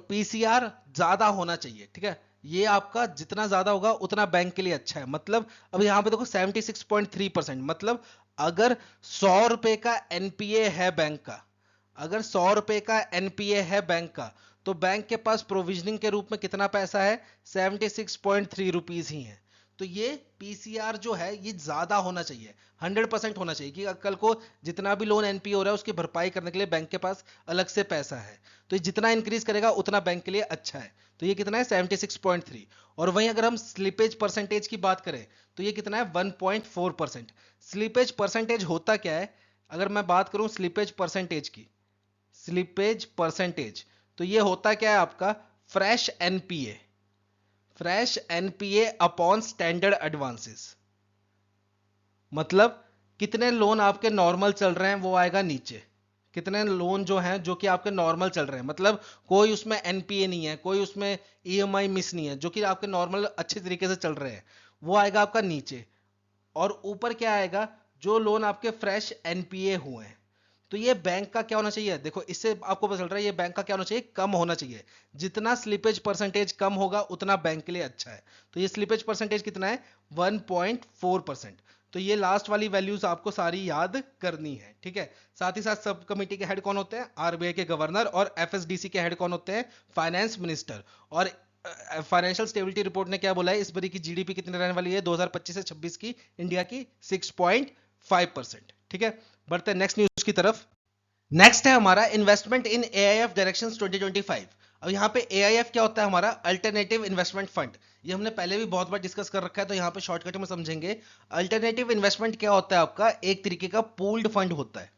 पीसीआर ज्यादा होना चाहिए, ठीक है, ये आपका जितना ज्यादा होगा उतना बैंक के लिए अच्छा है। मतलब अब यहां पे देखो 76.3%, मतलब अगर 100 रुपए का एनपीए है बैंक का, अगर 100 रुपए का एनपीए है बैंक का, तो बैंक के पास प्रोविजनिंग के रूप में कितना पैसा है, 76.3 रुपीज ही है। तो ये पीसीआर जो है ये ज्यादा होना चाहिए, 100% होना चाहिए, कि कल को जितना भी लोन एनपीए हो रहा है उसकी भरपाई करने के लिए बैंक के पास अलग से पैसा है। तो ये जितना इंक्रीज करेगा उतना बैंक के लिए अच्छा है। तो ये कितना है 76.3। और वहीं अगर हम स्लिपेज परसेंटेज की बात करें तो ये कितना है 1.4%। स्लिपेज परसेंटेज होता क्या है, अगर मैं बात करूं स्लिपेज परसेंटेज की, स्लिपेज परसेंटेज, तो ये होता क्या है आपका fresh NPA, fresh NPA upon standard advances. मतलब कितने लोन आपके नॉर्मल चल रहे हैं वो आएगा नीचे, कितने लोन जो हैं जो कि आपके नॉर्मल चल रहे हैं, मतलब कोई उसमें एनपीए नहीं है, कोई उसमें ईएमआई मिस नहीं है, जो कि आपके नॉर्मल अच्छे तरीके से चल रहे हैं, वो आएगा आपका नीचे। और ऊपर क्या आएगा, जो लोन आपके फ्रेश एनपीए हुए हैं। तो ये बैंक का क्या होना चाहिए, देखो इससे आपको पता चल रहा है ये बैंक का क्या होना चाहिए, कम होना चाहिए। जितना स्लिपेज परसेंटेज कम होगा उतना बैंक के लिए अच्छा है। तो ये स्लिपेज परसेंटेज कितना है 1.4%। तो ये लास्ट वाली वैल्यूज आपको सारी याद करनी है, ठीक है। साथ ही साथ सब कमेटी के हेड कौन होते हैं, आरबीआई के गवर्नर, और एफएसडीसी के हेड कौन होते हैं, फाइनेंस मिनिस्टर। और फाइनेंशियल स्टेबिलिटी रिपोर्ट ने क्या बोला है, इस बारी की जीडीपी कितनी रहने वाली है 2025 से 26 की, इंडिया की 6.5%, ठीक है। बढ़ते हैं नेक्स्ट न्यूज की तरफ। नेक्स्ट है हमारा इन्वेस्टमेंट इन एआईएफ डायरेक्शंस 2025। अब यहाँ पे एआईएफ क्या होता है, हमारा अल्टरनेटिव इन्वेस्टमेंट फंड। ये हमने पहले भी बहुत बार डिस्कस कर रखा है, तो यहाँ पे शॉर्टकट में समझेंगे। अल्टरनेटिव इन्वेस्टमेंट क्या होता है आपका, एक तरीके का पूल्ड फंड होता है,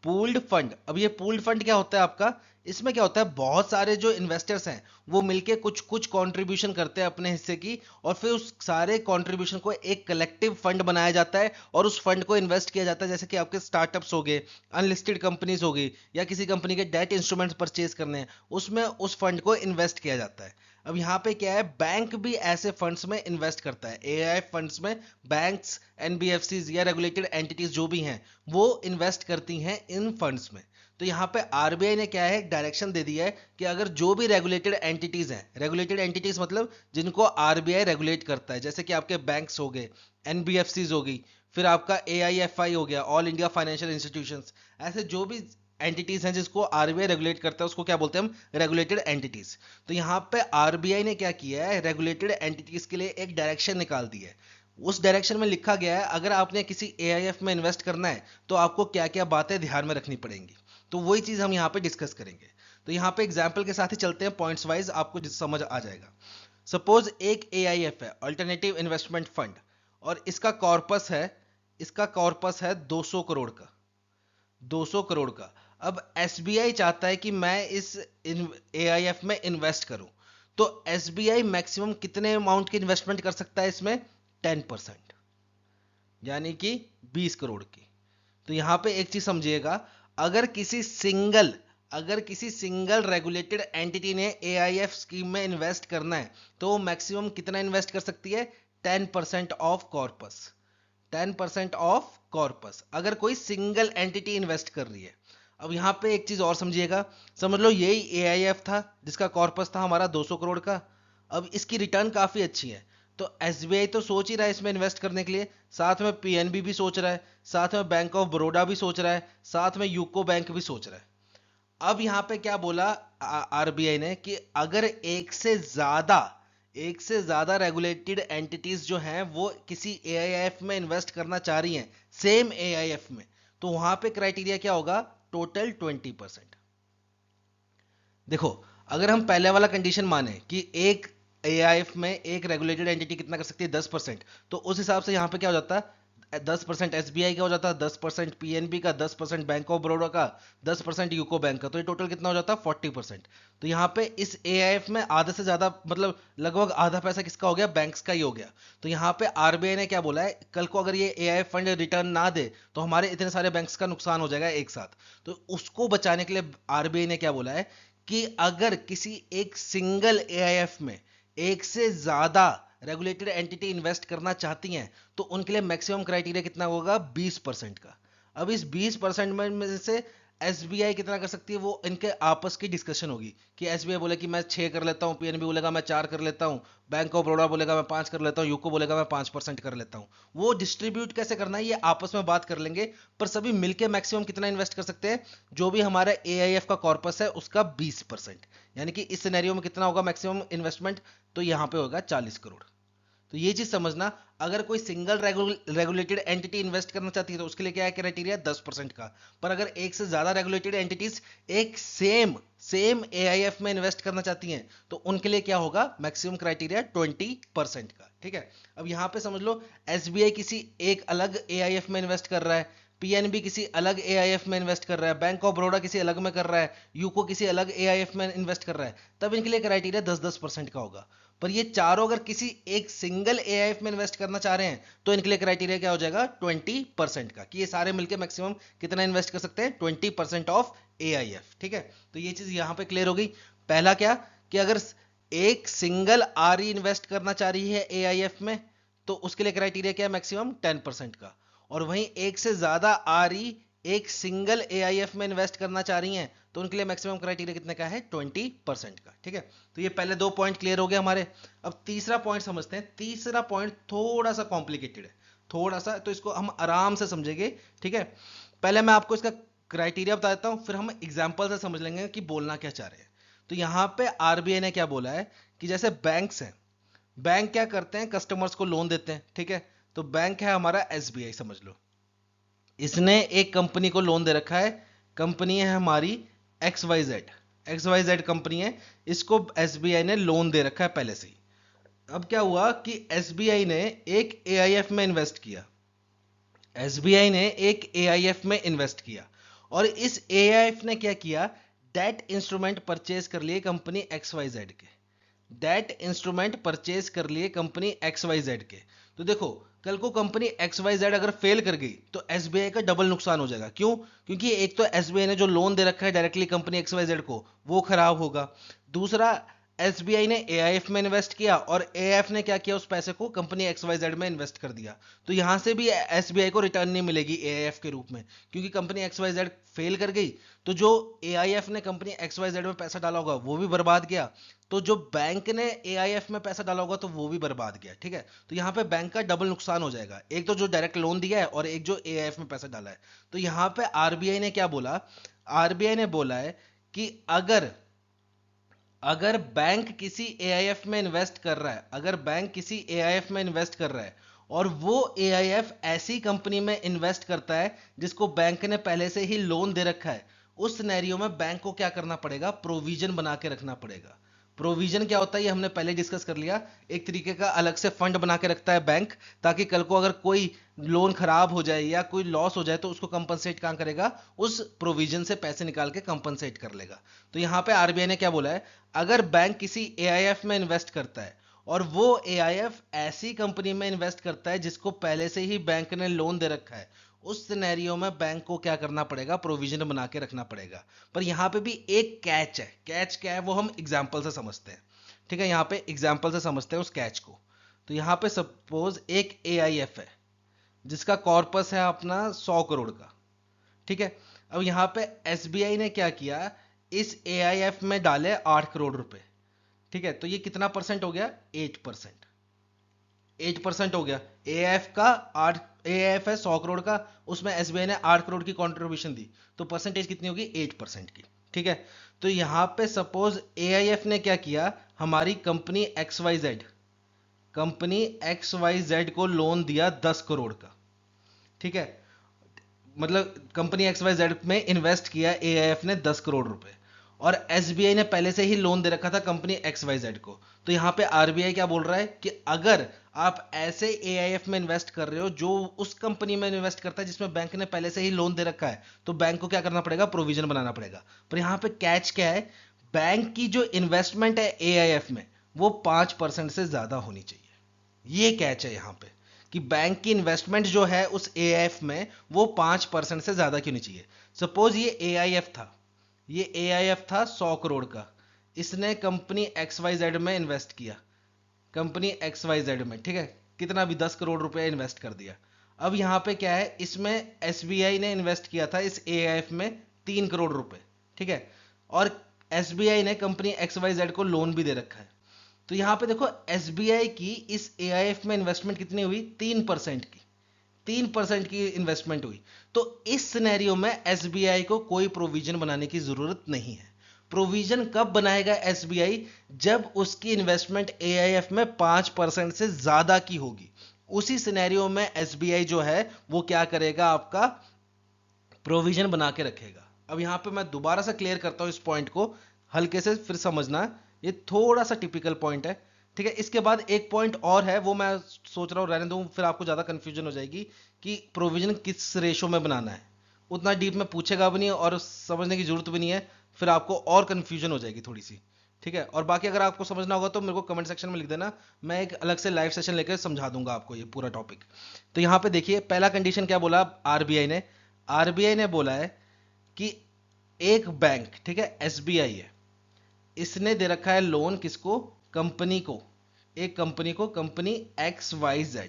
पूल्ड फंड। अब ये पूल्ड फंड क्या होता है आपका, इसमें क्या होता है बहुत सारे जो इन्वेस्टर्स हैं वो मिलके कुछ कुछ कंट्रीब्यूशन करते हैं अपने हिस्से की, और फिर उस सारे कंट्रीब्यूशन को एक कलेक्टिव फंड बनाया जाता है और उस फंड को इन्वेस्ट किया जाता है। जैसे कि आपके स्टार्टअप्स हो गए, अनलिस्टेड कंपनीज हो गई, या किसी कंपनी के डेट इंस्ट्रूमेंट्स परचेज करने हैं, उसमें उस फंड को इन्वेस्ट किया जाता है। अब यहाँ पे क्या है, बैंक भी ऐसे फंड्स में इन्वेस्ट करता है, एआईएफ फंड्स में बैंक्स, एनबीएफसीज या रेगुलेटेड एंटिटीज जो भी हैं वो इन्वेस्ट करती हैं इन फंड्स में। तो यहाँ पे आरबीआई ने क्या है, डायरेक्शन दे दिया है कि अगर जो भी रेगुलेटेड एंटिटीज हैं, रेगुलेटेड एंटिटीज मतलब जिनको आरबीआई रेगुलेट करता है, जैसे कि आपके बैंक्स हो गए, एनबीएफसीज हो गई, फिर आपका एआईएफआई हो गया, ऑल इंडिया फाइनेंशियल इंस्टीट्यूशंस, ऐसे जो भी एंटिटीज हैं जिसको आरबीआई रेगुलेट करता है उसको क्या बोलते हैं हम, रेगुलेटेड एंटिटीज। तो यहाँ पे आरबीआई ने क्या किया है, रेगुलेटेड एंटिटीज के लिए एक डायरेक्शन निकाल दी है। उस डायरेक्शन में लिखा गया है अगर आपने किसी एआईएफ में इन्वेस्ट करना है तो आपको क्या क्या बातें ध्यान में रखनी पड़ेंगी। तो वही चीज हम यहाँ पे डिस्कस करेंगे। तो यहाँ पे एग्जाम्पल के साथ ही चलते हैं, पॉइंट्स वाइज आपको समझ आ जाएगा। सपोज एक एआईएफ है, अल्टरनेटिव इन्वेस्टमेंट फंड, और इसका कॉर्पस है 200 करोड़ का, 200 करोड़ का। अब एसबीआई चाहता है कि मैं इस एआईएफ में इन्वेस्ट करूं, तो एसबीआई मैक्सिमम कितने अमाउंट की इन्वेस्टमेंट कर सकता है इसमें, 10%, यानी कि 20 करोड़ की। तो यहां पे एक चीज समझिएगा, अगर किसी सिंगल रेगुलेटेड एंटिटी ने एआईएफ स्कीम में इन्वेस्ट करना है तो वो मैक्सिमम कितना इन्वेस्ट कर सकती है, 10% ऑफ कॉर्पस, 10% ऑफ कॉर्पस, अगर कोई सिंगल एंटिटी इन्वेस्ट कर रही है। अब यहां पे एक चीज और समझिएगा, समझ लो यही एआईएफ था जिसका कॉर्पस था हमारा 200 करोड़ का। अब इसकी रिटर्न काफी अच्छी है, तो एसबीआई तो सोच ही रहा है इसमें इन्वेस्ट करने के लिए, साथ में पीएनबी भी सोच रहा है, साथ में बैंक ऑफ बड़ौदा भी सोच रहा है, साथ में यूको बैंक भी सोच रहा है। अब यहां पे क्या बोला आरबीआई ने कि अगर एक से ज्यादा रेगुलेटेड एंटिटीज जो हैं वो किसी एआईएफ में इन्वेस्ट करना चाह रही हैं, सेम एआईएफ में, तो वहां पे क्राइटेरिया क्या होगा, टोटल 20%। देखो अगर हम पहले वाला कंडीशन माने कि एक एआईएफ में एक रेगुलेटेड एंटिटी कितना कर सकती है 10%, तो उस हिसाब से यहां पे क्या हो जाता है, 10% एसबीआई का हो जाता है, 10% पीएनबी का, 10% बैंक ऑफ बड़ौदा का, 10% यूको बैंक का, तो ये टोटल कितना हो जाता है 40%। तो यहाँ पे इस एआईएफ में आधे से ज्यादा मतलब लगभग आधा पैसा किसका हो गया, बैंक्स का ही हो गया। तो यहाँ पे आरबीआई ने क्या बोला है, कल को अगर ये एआईएफ फंड रिटर्न ना दे तो हमारे इतने सारे बैंक्स का नुकसान हो जाएगा एक साथ। तो उसको बचाने के लिए आरबीआई ने क्या बोला है कि अगर किसी एक सिंगल एआईएफ में एक से ज्यादा रेगुलेटेड एंटिटी इन्वेस्ट करना चाहती हैं तो उनके लिए मैक्सिमम क्राइटेरिया कितना होगा, 20% का। अब इस 20% में से एसबीआई कितना कर सकती है, वो इनके आपस की डिस्कशन होगी कि एसबीआई बोले कि मैं 6 कर लेता हूँ, पीएनबी बोलेगा मैं 4 कर लेता हूँ, बैंक ऑफ बड़ौदा बोलेगा मैं 5 कर लेता हूँ, यूको बोलेगा मैं 5% कर लेता हूँ। वो डिस्ट्रीब्यूट कैसे करना है ये आपस में बात कर लेंगे, पर सभी मिलके मैक्सिमम कितना इन्वेस्ट कर सकते हैं, जो भी हमारा एआईएफ का कॉर्पस है उसका 20%। यानी कि इस सिनेरियो में कितना होगा मैक्सिमम इन्वेस्टमेंट, तो यहाँ पे होगा 40 करोड़। तो ये चीज समझना, अगर कोई सिंगल रेगुलेटेड एंटिटी इन्वेस्ट करना चाहती है तो उसके लिए क्या है क्राइटेरिया, 10% का। पर अगर एक से ज्यादा रेगुलेटेड एंटिटीज एक सेम एआईएफ में इन्वेस्ट करना चाहती हैं तो उनके लिए क्या होगा, मैक्सिमम क्राइटेरिया 20% का। ठीक है, अब यहां पे समझ लो एसबीआई किसी एक अलग एआईएफ में इन्वेस्ट कर रहा है, पीएनबी किसी अलग एआईएफ में इन्वेस्ट कर रहा है, बैंक ऑफ बड़ौदा किसी अलग में कर रहा है, यूको किसी अलग एआईएफ में इन्वेस्ट कर रहा है, तब इनके लिए क्राइटेरिया 10-10% का होगा। पर ये चारों अगर किसी एक सिंगल एआईएफ में इन्वेस्ट करना चाह रहे हैं तो इनके लिए क्राइटेरिया क्या हो जाएगा, 20% का, कि ये सारे मिलकर मैक्सिमम कितना इन्वेस्ट कर सकते हैं, 20% ऑफ एआईएफ। ठीक है, तो ये चीज यहां पे क्लियर हो गई। पहला क्या, कि अगर एक सिंगल आरई इन्वेस्ट करना चाह रही है एआईएफ में तो उसके लिए क्राइटेरिया क्या है, मैक्सिमम 10% का। और वहीं एक से ज्यादा आरई एक सिंगल एआईएफ में इन्वेस्ट करना चाह रही हैं तो उनके लिए मैक्सिमम क्राइटेरिया कितने का है, 20% का। ठीक है, तो ये पहले 2 पॉइंट क्लियर हो गए हमारे। अब तीसरा पॉइंट समझते हैं। तीसरा पॉइंट थोड़ा सा कॉम्प्लिकेटेड है, थोड़ा सा, तो इसको हम आराम से समझेंगे। ठीक है, पहले मैं आपको इसका क्राइटेरिया बता देता हूं, फिर हम एग्जाम्पल से समझ लेंगे कि बोलना क्या चाह रहे हैं। तो यहां पे आरबीआई ने क्या बोला है कि जैसे बैंक्स हैं, बैंक क्या करते हैं, कस्टमर्स को लोन देते हैं। ठीक है, तो बैंक है हमारा एसबीआई समझ लो, इसने एक कंपनी को लोन दे रखा है, कंपनी है हमारी एक्स वाई जेड कंपनी है, इसको एसबीआई ने लोन दे रखा है पहले से ही। अब क्या हुआ कि एसबीआई ने एक एआईएफ में इन्वेस्ट किया, एसबीआई ने एक एआईएफ में इन्वेस्ट किया, और इस एआईएफ ने क्या किया, डेट इंस्ट्रूमेंट परचेज कर लिए कंपनी एक्स वाई जेड के, डेट इंस्ट्रूमेंट परचेज कर लिए कंपनी एक्स वाई जेड के। तो देखो, कल को कंपनी एक्स वाई जेड अगर फेल कर गई तो एसबीआई का डबल नुकसान हो जाएगा। क्यों, क्योंकि एक तो एसबीआई ने जो लोन दे रखा है directly company X Y Z को, वो खराब होगा। दूसरा, एसबीआई ने एआईएफ में इन्वेस्ट किया और एआईएफ ने क्या किया, उस पैसे को कंपनी एक्स वाई जेड में इन्वेस्ट कर दिया, तो यहां से भी एसबीआई को रिटर्न नहीं मिलेगी एआईएफ के रूप में, क्योंकि company X Y Z fail कर गई। तो जो एआईएफ ने कंपनी एक्स वाई जेड में पैसा डाला होगा वो भी बर्बाद गया, तो जो बैंक ने एआईएफ में पैसा डाला होगा तो वो भी बर्बाद गया। ठीक है, तो यहाँ पे बैंक का डबल नुकसान हो जाएगा, एक तो जो डायरेक्ट लोन दिया है और एक जो एआईएफ में पैसा डाला है। तो यहाँ पे आरबीआई ने क्या बोला, आरबीआई ने बोला है कि अगर अगर बैंक किसी एआईएफ में इन्वेस्ट कर रहा है, अगर बैंक किसी एआईएफ में इन्वेस्ट कर रहा है और वो एआईएफ ऐसी कंपनी में इन्वेस्ट करता है जिसको बैंक ने पहले से ही लोन दे रखा है, उस सिनेरियो में बैंक को क्या करना पड़ेगा, प्रोविजन बना के रखना पड़ेगा। प्रोविजन क्या होता है ये हमने पहले डिस्कस कर लिया, एक तरीके का अलग से फंड बना के रखता है बैंक, ताकि कल को अगर कोई लोन खराब हो जाए या कोई लॉस हो जाए तो उसको कंपनसेट कहां करेगा, उस प्रोविजन से पैसे निकाल के कंपनसेट कर लेगा। तो यहां पे आरबीआई ने क्या बोला है, अगर बैंक किसी एआईएफ में इन्वेस्ट करता है और वो एआईएफ ऐसी कंपनी में इन्वेस्ट करता है जिसको पहले से ही बैंक ने लोन दे रखा है, उस सिनेरियो में बैंक को क्या करना पड़ेगा, प्रोविजन बना के रखना पड़ेगा। पर यहां पे भी एक कैच है, कैच क्या है वो हम एग्जांपल से समझते हैं। ठीक है, यहां पे एग्जांपल से समझते हैं उस कैच को। तो यहां पे सपोज एक एआईएफ है जिसका कॉर्पस है अपना 100 करोड़ का। ठीक है, अब यहां पे एसबीआई ने क्या किया, इस एआईएफ में डाले 8 करोड़ रुपए। ठीक है, तो ये कितना परसेंट हो गया, 8%। 8% हो गया एएफ का। 8 एएफ है 100 करोड़ का, उसमें एसबीआई ने 8 करोड़ की कंट्रीब्यूशन दी, तो परसेंटेज कितनी होगी, 8% की। ठीक है, तो यहां पे सपोज एआईएफ ने क्या किया, हमारी कंपनी एक्स वाई जेड को लोन दिया 10 करोड़ का। ठीक है, मतलब कंपनी एक्स वाई जेड में इन्वेस्ट किया एआईएफ ने 10 करोड़ रुपए, और एसबीआई ने पहले से ही लोन दे रखा था कंपनी एक्स वाई जेड को। तो यहां पे आरबीआई क्या बोल रहा है कि अगर आप ऐसे एआईएफ में इन्वेस्ट कर रहे हो जो उस कंपनी में इन्वेस्ट करता है जिसमें बैंक ने पहले से ही लोन दे रखा है, तो बैंक को क्या करना पड़ेगा, प्रोविजन बनाना पड़ेगा। पर यहां पे कैच क्या है, बैंक की जो इन्वेस्टमेंट है एआईएफ में वो 5% से ज्यादा होनी चाहिए। ये कैच है यहां पे, कि बैंक की इन्वेस्टमेंट जो है उस एआईएफ में वो 5% से ज्यादा क्यों नहीं चाहिए। सपोज ये एआईएफ था, ये AIF था 100 करोड़ का, इसने कंपनी XYZ में इन्वेस्ट किया, कंपनी XYZ में, ठीक है, कितना भी 10 करोड़ रुपया इन्वेस्ट कर दिया। अब यहाँ पे क्या है, इसमें SBI ने इन्वेस्ट किया था इस AIF में 3 करोड़ रुपए, ठीक है, और SBI ने कंपनी XYZ को लोन भी दे रखा है। तो यहाँ पे देखो SBI की इस AIF में इन्वेस्टमेंट कितनी हुई, 3% की, 3% की इन्वेस्टमेंट हुई। तो इस सिनेरियो में SBI को कोई प्रोविजन बनाने की जरूरत नहीं है। प्रोविजन कब बनाएगा SBI, जब उसकी इन्वेस्टमेंट AIF में 5% से ज्यादा की होगी। उसी सिनेरियो में SBI जो है वो क्या करेगा, आपका प्रोविजन बना के रखेगा। अब यहां पे मैं दोबारा से क्लियर करता हूं इस पॉइंट को, हल्के से फिर समझना, ये थोड़ा सा टिपिकल पॉइंट है, ठीक है। इसके बाद एक पॉइंट और है, वो मैं सोच रहा हूं रहने दूं, फिर आपको ज्यादा कंफ्यूजन हो जाएगी कि प्रोविजन किस रेशो में बनाना है। उतना डीप में पूछेगा भी नहीं और समझने की जरूरत भी नहीं है, फिर आपको और कंफ्यूजन हो जाएगी थोड़ी सी, ठीक है। और बाकी अगर आपको समझना होगा तो मेरे को कमेंट सेक्शन में लिख देना, मैं एक अलग से लाइव सेशन लेकर समझा दूंगा आपको ये पूरा टॉपिक। तो यहाँ पे देखिए पहला कंडीशन क्या बोला आरबीआई ने बोला है कि एक बैंक, ठीक है, एसबीआई है, इसने दे रखा है लोन किसको, कंपनी को, एक कंपनी को, कंपनी XYZ।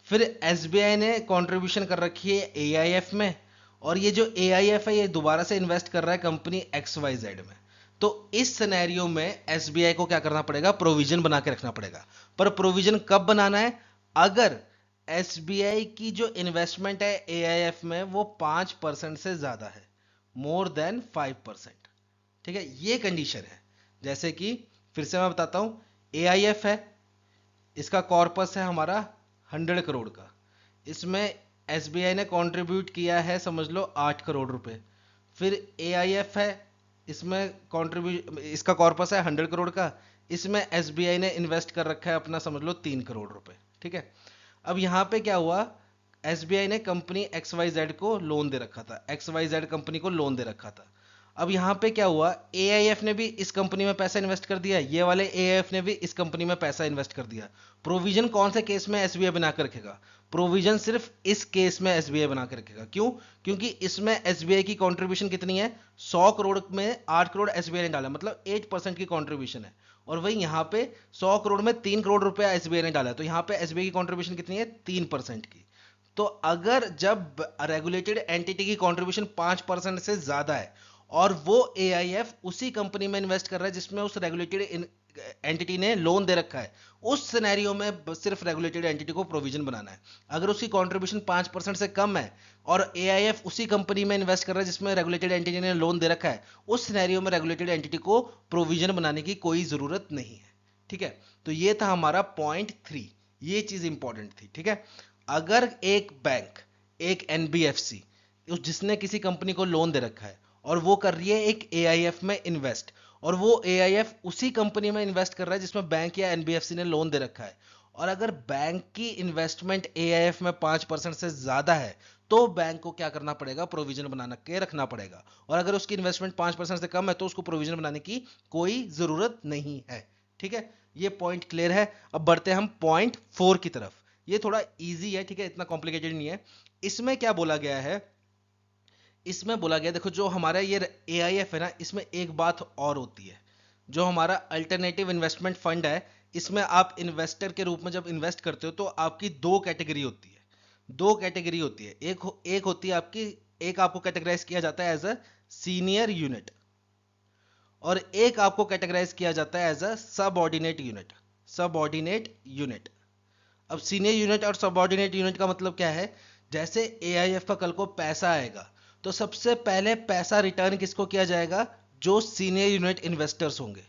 फिर एसबीआई ने कंट्रीब्यूशन कर रखी है AIF में, और ये जो AIF है ये दोबारा से इन्वेस्ट कर रहा है कंपनी XYZ में। तो इस सिनेरियो में एसबीआई को क्या करना पड़ेगा, प्रोविजन बना के रखना पड़ेगा। पर प्रोविजन कब बनाना है, अगर एसबीआई की जो इन्वेस्टमेंट है AIF में वो 5% से ज्यादा है, मोर देन 5%, ठीक है, ये कंडीशन है। जैसे कि फिर से मैं बताता हूं, AIF है, इसका कॉर्पस है हमारा 100 करोड़ का, इसमें एसबीआई ने कंट्रीब्यूट किया है समझ लो 8 करोड़ रुपए। फिर AIF है, इसमें कंट्रीब्यूट, इसका कॉर्पस है 100 करोड़ का, इसमें एसबीआई ने इन्वेस्ट कर रखा है अपना समझ लो 3 करोड़ रुपए, ठीक है। अब यहां पे क्या हुआ, एसबीआई ने कंपनी XYZ को लोन दे रखा था, XYZ कंपनी को लोन दे रखा था। अब यहां पे क्या हुआ, AIF ने भी इस कंपनी में पैसा इन्वेस्ट कर दिया, ये वाले AIF ने भी इस कंपनी में पैसा इन्वेस्ट कर दिया। प्रोविजन कौन से केस में SBI बना कर रखेगा, प्रोविजन सिर्फ इस केस में SBI बना कर रखेगा। क्यों, क्योंकि इसमें SBI की कंट्रीब्यूशन कितनी है, 100 करोड़ में 8 करोड़ SBI ने डाला, मतलब 8% की कंट्रीब्यूशन है। और वही यहां पे 100 करोड़ में 3 करोड़ रुपया SBI ने डाला, तो यहां पे SBI की कंट्रीब्यूशन कितनी है, 3% की। तो अगर जब रेगुलेटेड एंटिटी की कंट्रीब्यूशन 5% से ज्यादा है और वो AIF उसी कंपनी में इन्वेस्ट कर रहा है जिसमें उस रेगुलेटेड एंटिटी ने लोन दे रखा है, उस सिनेरियो में सिर्फ रेगुलेटेड एंटिटी को प्रोविजन बनाना है। अगर उसकी कंट्रीब्यूशन 5% से कम है और AIF उसी कंपनी में इन्वेस्ट कर रहा है जिसमें रेगुलेटेड एंटिटी ने लोन दे रखा है, उस सिनेरियो में रेगुलेटेड एंटिटी को प्रोविजन बनाने की कोई जरूरत नहीं है, ठीक है। तो ये था हमारा पॉइंट 3, ये चीज इंपॉर्टेंट थी, ठीक है। अगर एक बैंक, एक NBFC जिसने किसी कंपनी को लोन दे रखा है और वो कर रही है एक AIF में इन्वेस्ट, और वो AIF उसी कंपनी में इन्वेस्ट कर रहा है जिसमें बैंक या NBFC ने लोन दे रखा है, और अगर बैंक की इन्वेस्टमेंट AIF में 5% से ज्यादा है, तो बैंक को क्या करना पड़ेगा, प्रोविजन बना के रखना पड़ेगा। और अगर उसकी इन्वेस्टमेंट 5% से कम है तो उसको प्रोविजन बनाने की कोई जरूरत नहीं है, ठीक है। ये पॉइंट क्लियर है। अब बढ़ते हैं हम पॉइंट 4 की तरफ। ये थोड़ा इजी है, ठीक है, इतना कॉम्प्लिकेटेड नहीं है। इसमें क्या बोला गया है, इसमें बोला गया, देखो जो हमारा ये AIF है ना, इसमें एक बात और होती है, जो हमारा अल्टरनेटिव इन्वेस्टमेंट फंड है, इसमें आप इन्वेस्टर के रूप में जब इन्वेस्ट करते हो तो आपकी दो कैटेगरी होती है, दो कैटेगरी होती है। एक होती है आपकी, एक आपको कैटेगराइज किया जाता है एज अ सीनियर यूनिट, और एक आपको कैटेगराइज किया जाता है as a subordinate unit, subordinate unit. अब सीनियर यूनिट और सबऑर्डिनेट यूनिट का मतलब क्या है, जैसे AIF का कल को पैसा आएगा तो सबसे पहले पैसा रिटर्न किसको किया जाएगा, जो सीनियर यूनिट इन्वेस्टर्स होंगे,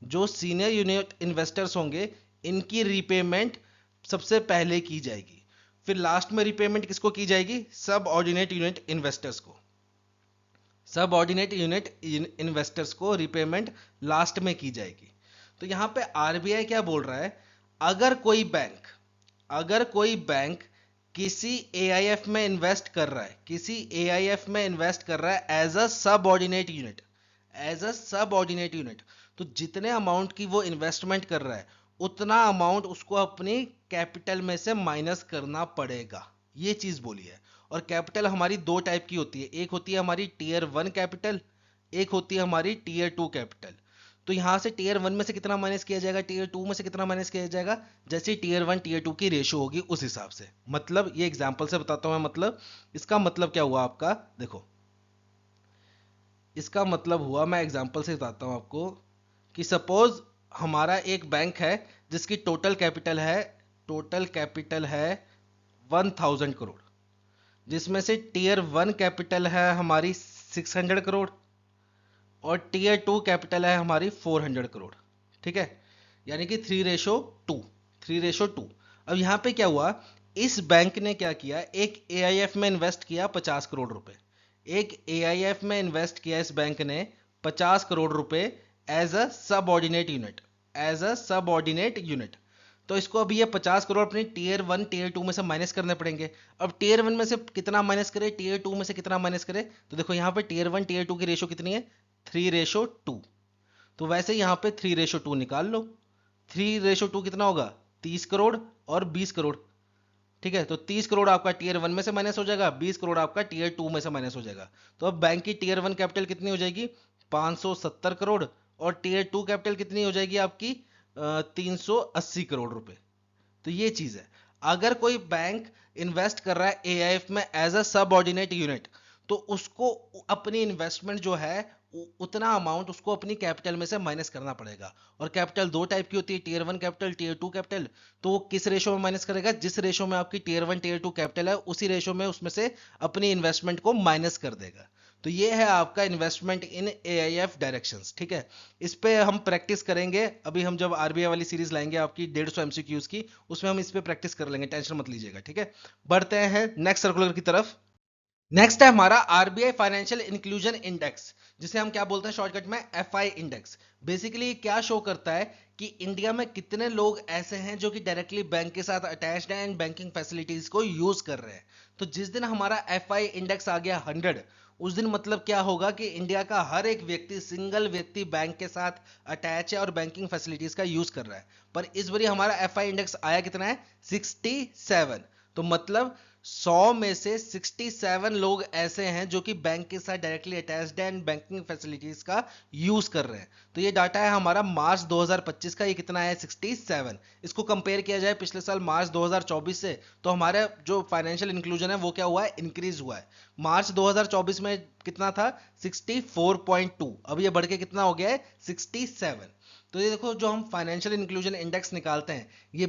जो सीनियर यूनिट इन्वेस्टर्स होंगे इनकी रीपेमेंट सबसे पहले की जाएगी। फिर लास्ट में रीपेमेंट किसको की जाएगी, सब ऑर्डिनेट यूनिट इन्वेस्टर्स को, सब ऑर्डिनेट यूनिट इन्वेस्टर्स को रीपेमेंट लास्ट में की जाएगी। तो यहां पे RBI क्या बोल रहा है, अगर कोई बैंक, अगर कोई बैंक किसी AIF में इन्वेस्ट कर रहा है, किसी AIF में इन्वेस्ट कर रहा है as a subordinate unit, as a subordinate unit, तो जितने अमाउंट की वो इन्वेस्टमेंट कर रहा है उतना अमाउंट उसको अपनी कैपिटल में से माइनस करना पड़ेगा, ये चीज बोली है। और कैपिटल हमारी दो टाइप की होती है, एक होती है हमारी टियर 1 कैपिटल, एक होती है हमारी टीयर 2 कैपिटल। तो यहाँ से टीयर 1 में से कितना माइनस किया जाएगा, टीयर 2 में से कितना माइनस किया जाएगा, जैसे टीयर 1 टीयर 2 की रेशो होगी उस हिसाब से। मतलब ये एग्जांपल से बताता हूं मैं, मतलब इसका मतलब क्या हुआ आपका, देखो इसका मतलब हुआ, मैं एग्जांपल से बताता हूं आपको, कि सपोज हमारा एक बैंक है जिसकी टोटल कैपिटल है 1000 करोड़, जिसमें से टीयर 1 कैपिटल है हमारी 600 करोड़ और टीयर 2 कैपिटल है हमारी 400 करोड़। ठीक है, यानी कि 3:2, 3:2। अब यहाँ पे क्या हुआ, इस बैंक ने क्या किया, एक एआईएफ में इन्वेस्ट किया 50 करोड़ रुपए, एक एआईएफ में इन्वेस्ट किया इस बैंक ने 50 करोड़ रुपए एज अ सबऑर्डिनेट यूनिट। तो इसको अभी ये 50 करोड़ अपनी टीयर 1 टीयर 2 में से माइनस करने पड़ेंगे। अब टीयर 1 में से कितना माइनस करे, टीयर 2 में से कितना माइनस करे, तो देखो यहाँ पे टीयर 1 टीयर 2 की रेशो कितनी है, 3:2। तो वैसे यहाँ पे 3:2 निकाल लो। 3:2 कितना होगा, 30 करोड़ और 20 करोड़। ठीक है, तो 30 करोड़ आपका टीयर 1 में से माइनस हो जाएगा, 20 करोड़ आपका टीयर 2 में से माइनस हो जाएगा। तो अब बैंक की टीयर 1 कैपिटल कितनी हो जाएगी, 570 करोड़, और टीयर 2 कैपिटल कितनी हो जाएगी आपकी 380 करोड़ रुपए। तो ये चीज है, अगर कोई बैंक इन्वेस्ट कर रहा है एआईएफ में एज अ सबऑर्डिनेट यूनिट, तो उसको अपनी इन्वेस्टमेंट जो है उतना अमाउंट उसको अपनी कैपिटल में से माइनस करना पड़ेगा। और कैपिटल दो टाइप की होती है, टीयर 1 कैपिटल, टीयर 2 कैपिटल। तो वो किस रेशो में माइनस करेगा, जिस रेशो में आपकी टीयर 1 टीयर 2 कैपिटल है उसी रेशो में उसमें से अपनी इन्वेस्टमेंट को माइनस कर देगा। तो ये है आपका इन्वेस्टमेंट इन एआईएफ डायरेक्शंस। ठीक है, इस पे हम प्रैक्टिस करेंगे, अभी हम जब आरबीआई वाली सीरीज लाएंगे आपकी 150 एमसीक्यूज की, उसमें हम इस पे प्रैक्टिस कर लेंगे, टेंशन मत लीजिएगा। ठीक है, बढ़ते हैं नेक्स्ट सर्कुलर की तरफ। नेक्स्ट है हमारा आरबीआई फाइनेंशियल इंक्लूजन इंडेक्स, जिसे हम क्या बोलते हैं शॉर्टकट में, एफआई इंडेक्स। बेसिकली ये क्या शो करता है कि इंडिया में कितने लोग ऐसे हैं जो कि डायरेक्टली बैंक के साथ अटैच्ड हैं एंड बैंकिंग फैसिलिटीज को यूज कर रहे हैं। तो जिस दिन हमारा एफआई इंडेक्स आ गया 100, उस दिन मतलब क्या होगा कि इंडिया का हर एक व्यक्ति, सिंगल व्यक्ति बैंक के साथ अटैच है और बैंकिंग फैसिलिटीज का यूज कर रहा है। पर इस बार हमारा एफआई इंडेक्स आया कितना है, 67। तो मतलब 100 में से 67 लोग ऐसे हैं जो कि बैंक के साथ डायरेक्टली अटैच्ड है एंड बैंकिंग फैसिलिटीज का यूज कर रहे हैं। तो ये डाटा है हमारा मार्च 2025 का, ये कितना है, 67। इसको कंपेयर किया जाए पिछले साल मार्च 2024 से, तो हमारा जो फाइनेंशियल इंक्लूजन है वो क्या हुआ है, इंक्रीज हुआ है। मार्च 2024 में कितना था, 64.2, अब ये बढ़ के कितना हो गया है, 67। तो ये देखो, जो हम फाइनेंशियल इंक्लूजन इंडेक्स निकालते हैं, ये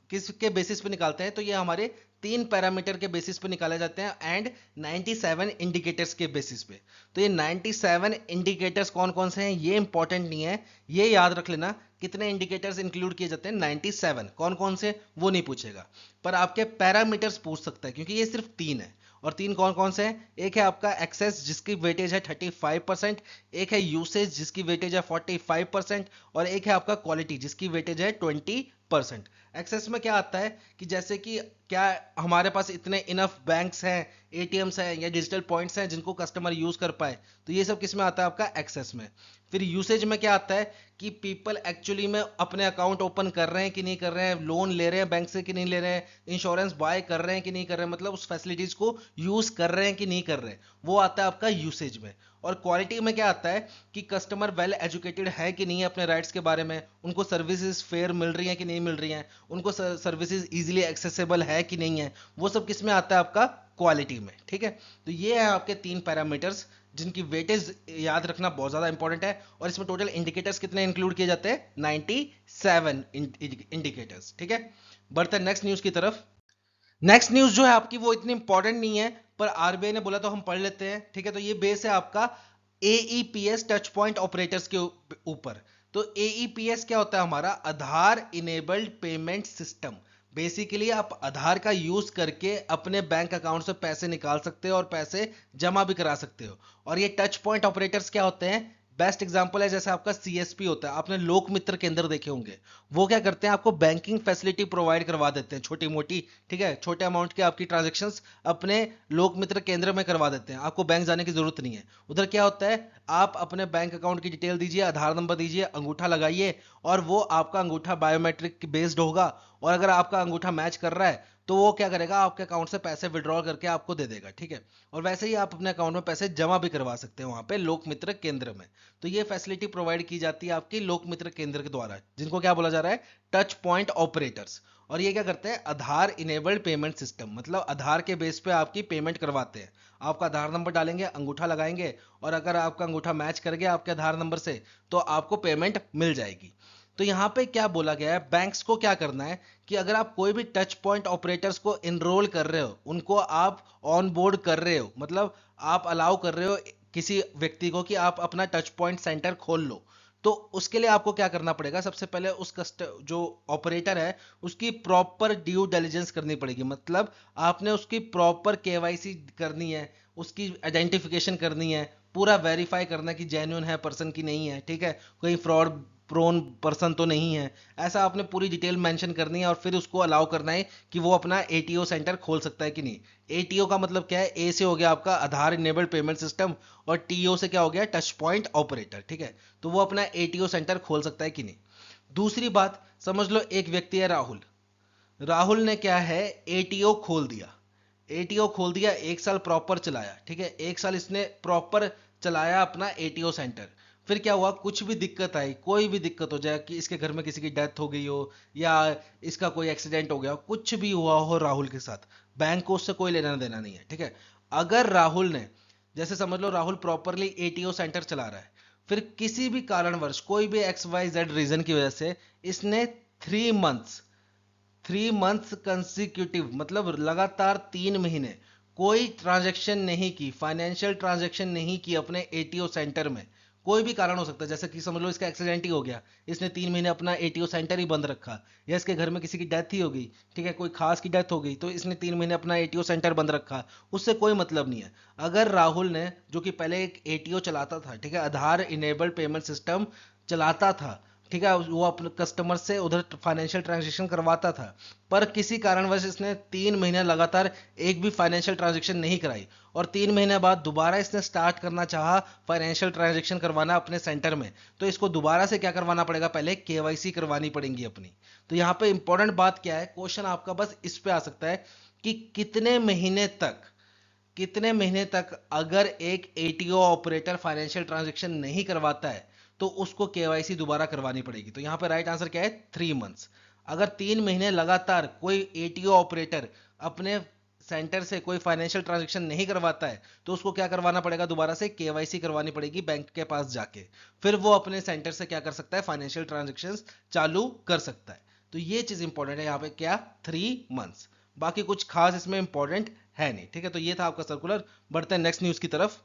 किस के बेसिस पे निकालते हैं, तो ये हमारे 3 पैरामीटर के बेसिस पे निकाले जाते हैं एंड 97 इंडिकेटर्स के बेसिस पे। तो ये 97 इंडिकेटर्स कौन कौन से हैं ये इंपॉर्टेंट नहीं है, ये याद रख लेना कितने इंडिकेटर्स इंक्लूड किए जाते हैं, 97 कौन कौन से वो नहीं पूछेगा, पर आपके पैरामीटर्स पूछ सकता है, क्योंकि ये सिर्फ 3 है। और 3 कौन कौन से हैं, एक है आपका एक्सेस जिसकी वेटेज है 35%, एक है यूसेज जिसकी वेटेज है 45%, और एक है आपका क्वालिटी जिसकी वेटेज है 20%। एक्सेस में क्या आता है कि जैसे कि क्या हमारे पास इतने इनफ बैंक्स हैं, एटीएम्स हैं या डिजिटल पॉइंट्स हैं जिनको कस्टमर यूज कर पाए, तो ये सब किस में आता है, आपका एक्सेस में। फिर यूसेज में क्या आता है कि पीपल एक्चुअली में अपने अकाउंट ओपन कर रहे हैं कि नहीं कर रहे हैं, लोन ले रहे हैं बैंक से कि नहीं ले रहे हैं, इंश्योरेंस बाय कर रहे हैं कि नहीं कर रहे हैं, मतलब उस फैसिलिटीज को यूज कर रहे हैं कि नहीं कर रहे हैं, वो आता है आपका यूसेज में। और क्वालिटी में क्या आता है कि कस्टमर वेल एजुकेटेड है कि नहीं है अपने राइट्स के बारे में, उनको सर्विसेज फेयर मिल रही हैं कि नहीं मिल रही हैं, उनको सर्विसेज इजीली एक्सेसिबल है कि नहीं है, वो सब किस में आता है, आपका क्वालिटी में। ठीक है, तो ये है आपके 3 पैरामीटर्स जिनकी वेटेज याद रखना बहुत ज्यादा इंपॉर्टेंट है। और इसमें टोटल इंडिकेटर्स कितने इंक्लूड किए जाते हैं, 97 इंडिकेटर्स। ठीक है, बढ़ते हैं नेक्स्ट न्यूज की तरफ। नेक्स्ट न्यूज जो है आपकी वो इतनी इंपॉर्टेंट नहीं है, पर आरबीआई ने बोला तो हम पढ़ लेते हैं। ठीक है, तो ये बेस है आपका एईपीएस टच पॉइंट ऑपरेटर्स के ऊपर। तो एईपीएस क्या होता है, हमारा आधार इनेबल्ड पेमेंट सिस्टम। बेसिकली आप आधार का यूज करके अपने बैंक अकाउंट से पैसे निकाल सकते हो और पैसे जमा भी करा सकते हो। और ये टच पॉइंट ऑपरेटर्स क्या होते हैं, बेस्ट एग्जांपल है जैसे आपका सीएसपी होता है, आपने लोक मित्र केंद्र देखे होंगे। वो क्या करते हैं, आपको बैंकिंग फैसिलिटी प्रोवाइड करवा देते हैं छोटी मोटी। ठीक है, छोटे अमाउंट की आपकी ट्रांजेक्शन्स अपने लोक मित्र केंद्र में करवा देते हैं, आपको बैंक जाने की जरूरत नहीं है। उधर क्या होता है, आप अपने बैंक अकाउंट की डिटेल दीजिए, आधार नंबर दीजिए, अंगूठा लगाइए, और वो आपका अंगूठा बायोमेट्रिक बेस्ड होगा। और अगर आपका अंगूठा मैच कर रहा है तो वो क्या करेगा, आपके अकाउंट से पैसे विड्रॉ करके आपको दे देगा, ठीक है। और वैसे ही आप अपने अकाउंट में पैसे जमा भी करवा सकते हैं वहां पे लोक मित्र केंद्र में। तो ये फैसिलिटी प्रोवाइड की जाती है आपकी लोक मित्र केंद्र के द्वारा, जिनको क्या बोला जा रहा है, टच पॉइंट ऑपरेटर्स। और ये क्या करते हैं, आधार इनेबल्ड पेमेंट सिस्टम, मतलब आधार के बेस पे आपकी पेमेंट करवाते हैं। आपका आधार नंबर डालेंगे, अंगूठा लगाएंगे, और अगर आपका अंगूठा मैच कर गया आपके आधार नंबर से तो आपको पेमेंट मिल जाएगी। तो यहाँ पे क्या बोला गया है, बैंक्स को क्या करना है कि अगर आप कोई भी टच पॉइंट ऑपरेटर्स को इनरोल कर रहे हो, उनको आप ऑन बोर्ड कर रहे हो, मतलब आप अलाउ कर रहे हो किसी व्यक्ति को कि आप अपना टच पॉइंट सेंटर खोल लो, तो उसके लिए आपको क्या करना पड़ेगा, सबसे पहले उस जो ऑपरेटर है उसकी प्रॉपर ड्यू डिलिजेंस करनी पड़ेगी। मतलब आपने उसकी प्रॉपर केवाईसी करनी है, उसकी आइडेंटिफिकेशन करनी है, पूरा वेरीफाई करना है कि जेन्युइन है पर्सन की नहीं है, ठीक है, कोई फ्रॉड प्रोन पर्सन तो नहीं है, ऐसा आपने पूरी डिटेल मेंशन करनी है। और फिर उसको अलाउ करना है कि वो अपना एटीओ सेंटर खोल सकता है कि नहीं। एटीओ का मतलब क्या है, ए से हो गया आपका आधार इनेबल्ड पेमेंट सिस्टम, और टीओ से क्या हो गया, टच पॉइंट ऑपरेटर, ठीक है। तो वो अपना एटीओ सेंटर खोल सकता है कि नहीं। दूसरी बात समझ लो, एक व्यक्ति है राहुल, राहुल ने क्या है, एटीओ खोल दिया, एटीओ खोल दिया, 1 साल प्रॉपर चलाया, ठीक है, 1 साल इसने प्रॉपर चलाया अपना एटीओ सेंटर। फिर क्या हुआ, कुछ भी दिक्कत आई, कोई भी दिक्कत हो जाए कि इसके घर में किसी की डेथ हो गई हो, या इसका कोई एक्सीडेंट हो गया, कुछ भी हुआ हो राहुल के साथ, बैंक को उससे कोई लेना देना नहीं है, ठीक है। अगर राहुल ने, जैसे समझ लो राहुल प्रॉपरली एटीओ सेंटर चला रहा है, फिर किसी भी कारणवश कोई भी XYZ रीजन की वजह से इसने 3 मंथ्स 3 मंथ्स कंसिक्यूटिव, मतलब लगातार 3 महीने कोई ट्रांजैक्शन नहीं की, फाइनेंशियल ट्रांजैक्शन नहीं की अपने एटीओ सेंटर में। कोई भी कारण हो सकता है, जैसे कि समझ लो इसका एक्सीडेंट ही हो गया, इसने 3 महीने अपना एटीओ सेंटर ही बंद रखा, या इसके घर में किसी की डेथ ही हो गई, ठीक है, कोई खास की डेथ हो गई, तो इसने 3 महीने अपना एटीओ सेंटर बंद रखा, उससे कोई मतलब नहीं है। अगर राहुल ने, जो कि पहले एक एटीओ चलाता था, ठीक है, आधार इनेबल्ड पेमेंट सिस्टम चलाता था, ठीक है, वो अपने कस्टमर से उधर फाइनेंशियल ट्रांजेक्शन करवाता था, पर किसी कारणवश इसने 3 महीने लगातार एक भी फाइनेंशियल ट्रांजेक्शन नहीं कराई, और 3 महीने बाद दोबारा इसने स्टार्ट करना चाहा फाइनेंशियल ट्रांजेक्शन करवाना अपने सेंटर में, तो इसको दोबारा से क्या करवाना पड़ेगा, पहले केवाईसी करवानी पड़ेगी अपनी। तो यहाँ पे इंपॉर्टेंट बात क्या है, क्वेश्चन आपका बस इस पे आ सकता है कि कितने महीने तक अगर एक एटीओ ऑपरेटर फाइनेंशियल ट्रांजेक्शन नहीं करवाता है तो उसको केवाईसी दोबारा करवानी पड़ेगी। तो यहां पे राइट आंसर क्या है, 3 मंथ्स। अगर 3 महीने लगातार कोई एटीओ ऑपरेटर अपने सेंटर से कोई फाइनेंशियल ट्रांजेक्शन नहीं करवाता है तो उसको क्या करवाना पड़ेगा, दोबारा से केवाईसी करवानी पड़ेगी बैंक के पास जाके, फिर वो अपने सेंटर से क्या कर सकता है, फाइनेंशियल ट्रांजेक्शन चालू कर सकता है। तो ये चीज इंपॉर्टेंट है यहाँ पे, क्या, 3 मंथ्स। बाकी कुछ खास इसमें इंपॉर्टेंट है नहीं, ठीक है। तो ये था आपका सर्कुलर। बढ़ते हैं नेक्स्ट न्यूज की तरफ।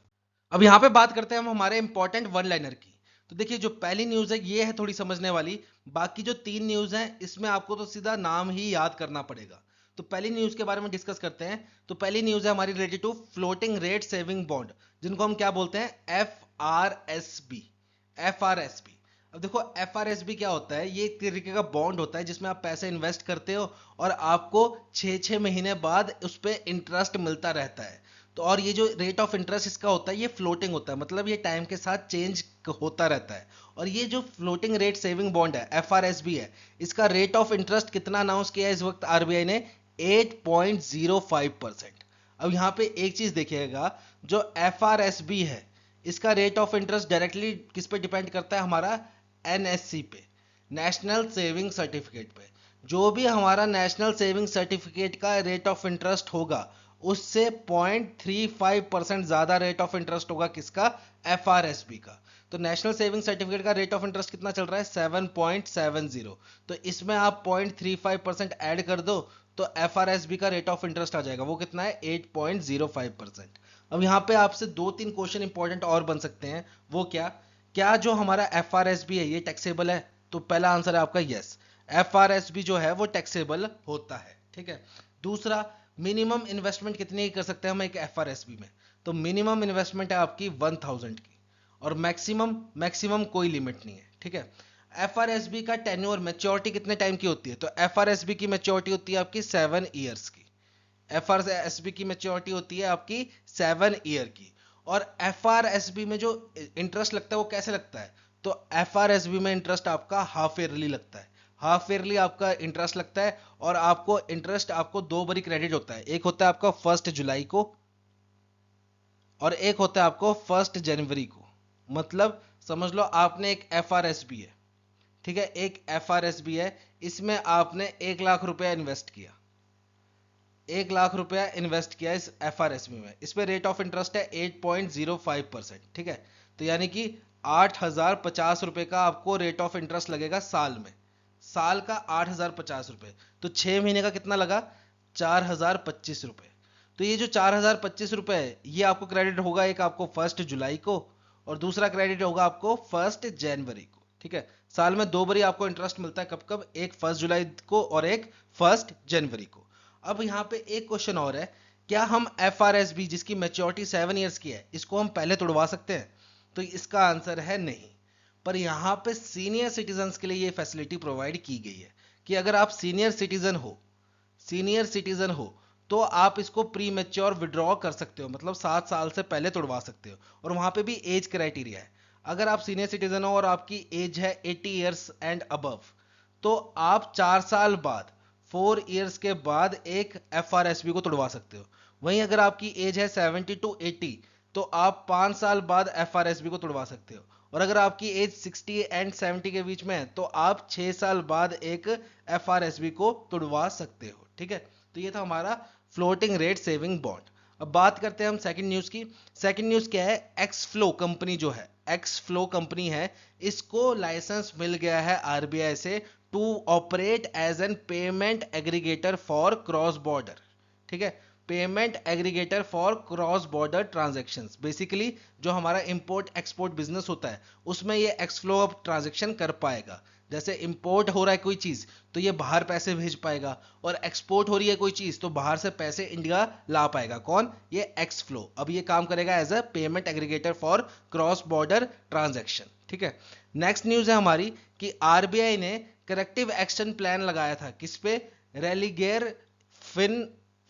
अब यहाँ पे बात करते हैं हम हमारे इंपॉर्टेंट वन लाइनर की। तो देखिए, जो पहली न्यूज है ये है थोड़ी समझने वाली, बाकी जो 3 न्यूज हैं इसमें आपको तो सीधा नाम ही याद करना पड़ेगा। तो पहली न्यूज के बारे में डिस्कस करते हैं। तो पहली न्यूज है हमारी related to floating rate saving bond, जिनको हम क्या बोलते हैं, FRSB। FRSB, अब देखो FRSB क्या होता है, ये एक तरीके का बॉन्ड होता है जिसमें आप पैसे इन्वेस्ट करते हो और आपको 6-6 महीने बाद उस पर इंटरेस्ट मिलता रहता है। तो और ये जो रेट ऑफ इंटरेस्ट इसका होता है ये फ्लोटिंग होता है, मतलब ये टाइम के साथ चेंज होता रहता है। और ये जो फ्लोटिंग रेट सेविंग बॉन्ड है FRSB है, इसका रेट ऑफ इंटरेस्ट कितना अनाउंस किया है इस वक्त RBI ने, 8.05%। अब यहाँ पे एक चीज देखिएगा, जो FRSB है इसका रेट ऑफ इंटरेस्ट डायरेक्टली किस पे डिपेंड करता है, हमारा NSC पे, नेशनल सेविंग सर्टिफिकेट पे। जो भी हमारा नेशनल सेविंग सर्टिफिकेट का रेट ऑफ इंटरेस्ट होगा उससे 0.35% ज्यादा रेट ऑफ इंटरेस्ट होगा किसका, FRSB का। तो नेशनल सेविंग सर्टिफिकेट का रेट ऑफ इंटरेस्ट कितना चल रहा है, 7.70। तो इसमें आप 0.35% ऐड कर दो तो FRSB का रेट ऑफ इंटरेस्ट आ जाएगा, वो कितना है, 8.05%। अब यहाँ पे आपसे 2-3 क्वेश्चन इंपॉर्टेंट और बन सकते हैं। वो क्या, क्या जो हमारा FRSB है ये टैक्सेबल है? तो पहला आंसर है आपका यस, FRSB जो है वो टैक्सेबल होता है, ठीक है। दूसरा, मिनिमम इन्वेस्टमेंट कितनी कर सकते हैं हम एक FRSB में? तो मिनिमम इन्वेस्टमेंट है आपकी 1000 की, और मैक्सिमम मैक्सिमम कोई लिमिट नहीं है, ठीक है। FRSB का टेन्योर, मैच्योरिटी कितने टाइम की होती है? तो FRSB की मैच्योरिटी होती है आपकी 7 ईयर्स की। FRSB की मैच्योरिटी होती है आपकी 7 ईयर की। और FRSB में जो इंटरेस्ट लगता है वो कैसे लगता है? तो FRSB में इंटरेस्ट आपका हाफ ईयरली लगता है। हाफ ईयरली आपका इंटरेस्ट लगता है, और आपको इंटरेस्ट आपको दो बारी क्रेडिट होता है। एक होता है आपका 1 जुलाई को, और एक होता है आपको 1 जनवरी को। मतलब समझ लो आपने एक FRSB है, ठीक है, एक FRSB है, इसमें आपने 1 लाख रुपया इन्वेस्ट किया, 1 लाख रुपया इन्वेस्ट किया इस FRSB में। इस पे रेट ऑफ इंटरेस्ट है 8.05%, ठीक है। तो यानी कि 8,050 रुपए का आपको रेट ऑफ इंटरेस्ट लगेगा साल में, साल का 8,050 रुपए। तो 6 महीने का कितना लगा, 4,025 रुपए। तो ये जो 4,025 रुपए है, ये आपको क्रेडिट होगा, एक आपको 1 जुलाई को, और दूसरा क्रेडिट होगा आपको 1 जनवरी को, ठीक है। साल में दो बारी आपको इंटरेस्ट मिलता है, कब कब, एक 1 जुलाई को और एक 1 जनवरी को। अब यहाँ पे एक क्वेश्चन और है, क्या हम FRSB जिसकी मैच्योरिटी 7 ईयर्स की है, इसको हम पहले तोड़वा सकते हैं? तो इसका आंसर है नहीं। पर यहाँ पे सीनियर सिटीजन्स के लिए ये फैसिलिटी प्रोवाइड की गई है कि अगर आप सीनियर सिटीजन हो, सीनियर सिटीजन हो, तो आप इसको प्री मेच्योर विड्रॉ कर सकते हो, मतलब 7 साल से पहले तोड़वा सकते हो। और वहां पे भी एज क्राइटेरिया है, अगर आप सीनियर सिटीजन हो और आपकी एज है 80 ईयर्स एंड अबव, तो आप 4 साल बाद, 4 ईयर्स के बाद एक FRSB को तोड़वा सकते हो। वहीं अगर आपकी एज है 70 to 80, तो आप 5 साल बाद FRSB को तोड़वा सकते हो। और अगर आपकी एज 60 एंड 70 के बीच में है, तो आप 6 साल बाद एक FRSB को तोड़वा सकते हो, ठीक है। तो ये था हमारा फ्लोटिंग रेट सेविंग बॉन्ड। अब बात करते हैं हम सेकंड न्यूज की। सेकंड न्यूज क्या है, एक्सफ्लो कंपनी जो है, एक्सफ्लो कंपनी है, इसको लाइसेंस मिल गया है RBI से to operate as an payment aggregator for cross border, ठीक है, payment aggregator for cross border transactions. Basically जो हमारा इंपोर्ट एक्सपोर्ट बिजनेस होता है, उसमें ये एक्सफ्लो अब ट्रांजैक्शन कर पाएगा। जैसे इंपोर्ट हो रहा है कोई चीज, तो ये बाहर पैसे भेज पाएगा, और एक्सपोर्ट हो रही है कोई चीज, तो बाहर से पैसे इंडिया ला पाएगा। कौन, ये एक्सफ्लो। अब ये काम करेगा as a payment aggregator for cross border transaction, ठीक है। नेक्स्ट न्यूज है हमारी कि RBI ने करेक्टिव एक्शन प्लान लगाया था किस पे, रेलिगेयर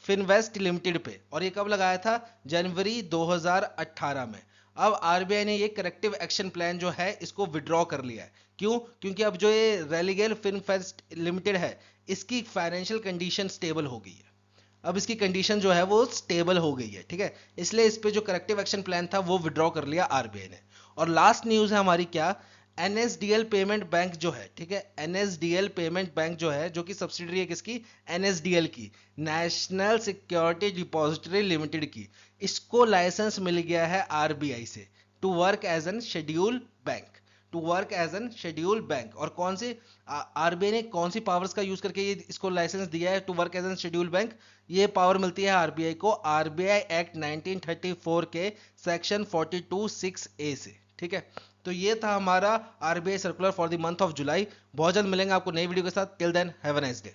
फिनवेस्ट लिमिटेड पे। और ये कब लगाया था, जनवरी 2018 में। अब RBI ने ये करेक्टिव एक्शन प्लान जो है इसको विड्रॉ कर लिया है। क्यों, क्योंकि अब जो ये रेलिगेयर फिनवेस्ट लिमिटेड है, इसकी फाइनेंशियल कंडीशन स्टेबल हो गई है। अब इसकी कंडीशन जो है वो स्टेबल हो गई है, ठीक है। इसलिए इस पे जो करेक्टिव एक्शन प्लान था वो विड्रॉ कर लिया RBI ने। और लास्ट न्यूज है हमारी क्या, NSDL पेमेंट बैंक जो है, ठीक है, NSDL पेमेंट बैंक जो है, जो कि सब्सिडरी है किसकी, NSDL की, नेशनल सिक्योरिटी डिपॉजिटरी लिमिटेड की, इसको लाइसेंस मिल गया है RBI से to work as an schedule bank, to work as an schedule bank. और कौन सी, RBI ने कौन सी पावर्स का यूज करके ये इसको लाइसेंस दिया है to work as an schedule bank? ये पावर मिलती है RBI को RBI एक्ट 1934 के सेक्शन 42(6)(a) से, ठीक है। तो ये था हमारा RBI circular for the month of July. बहुत जल्द मिलेंगे आपको नई वीडियो के साथ। Till then have a nice day.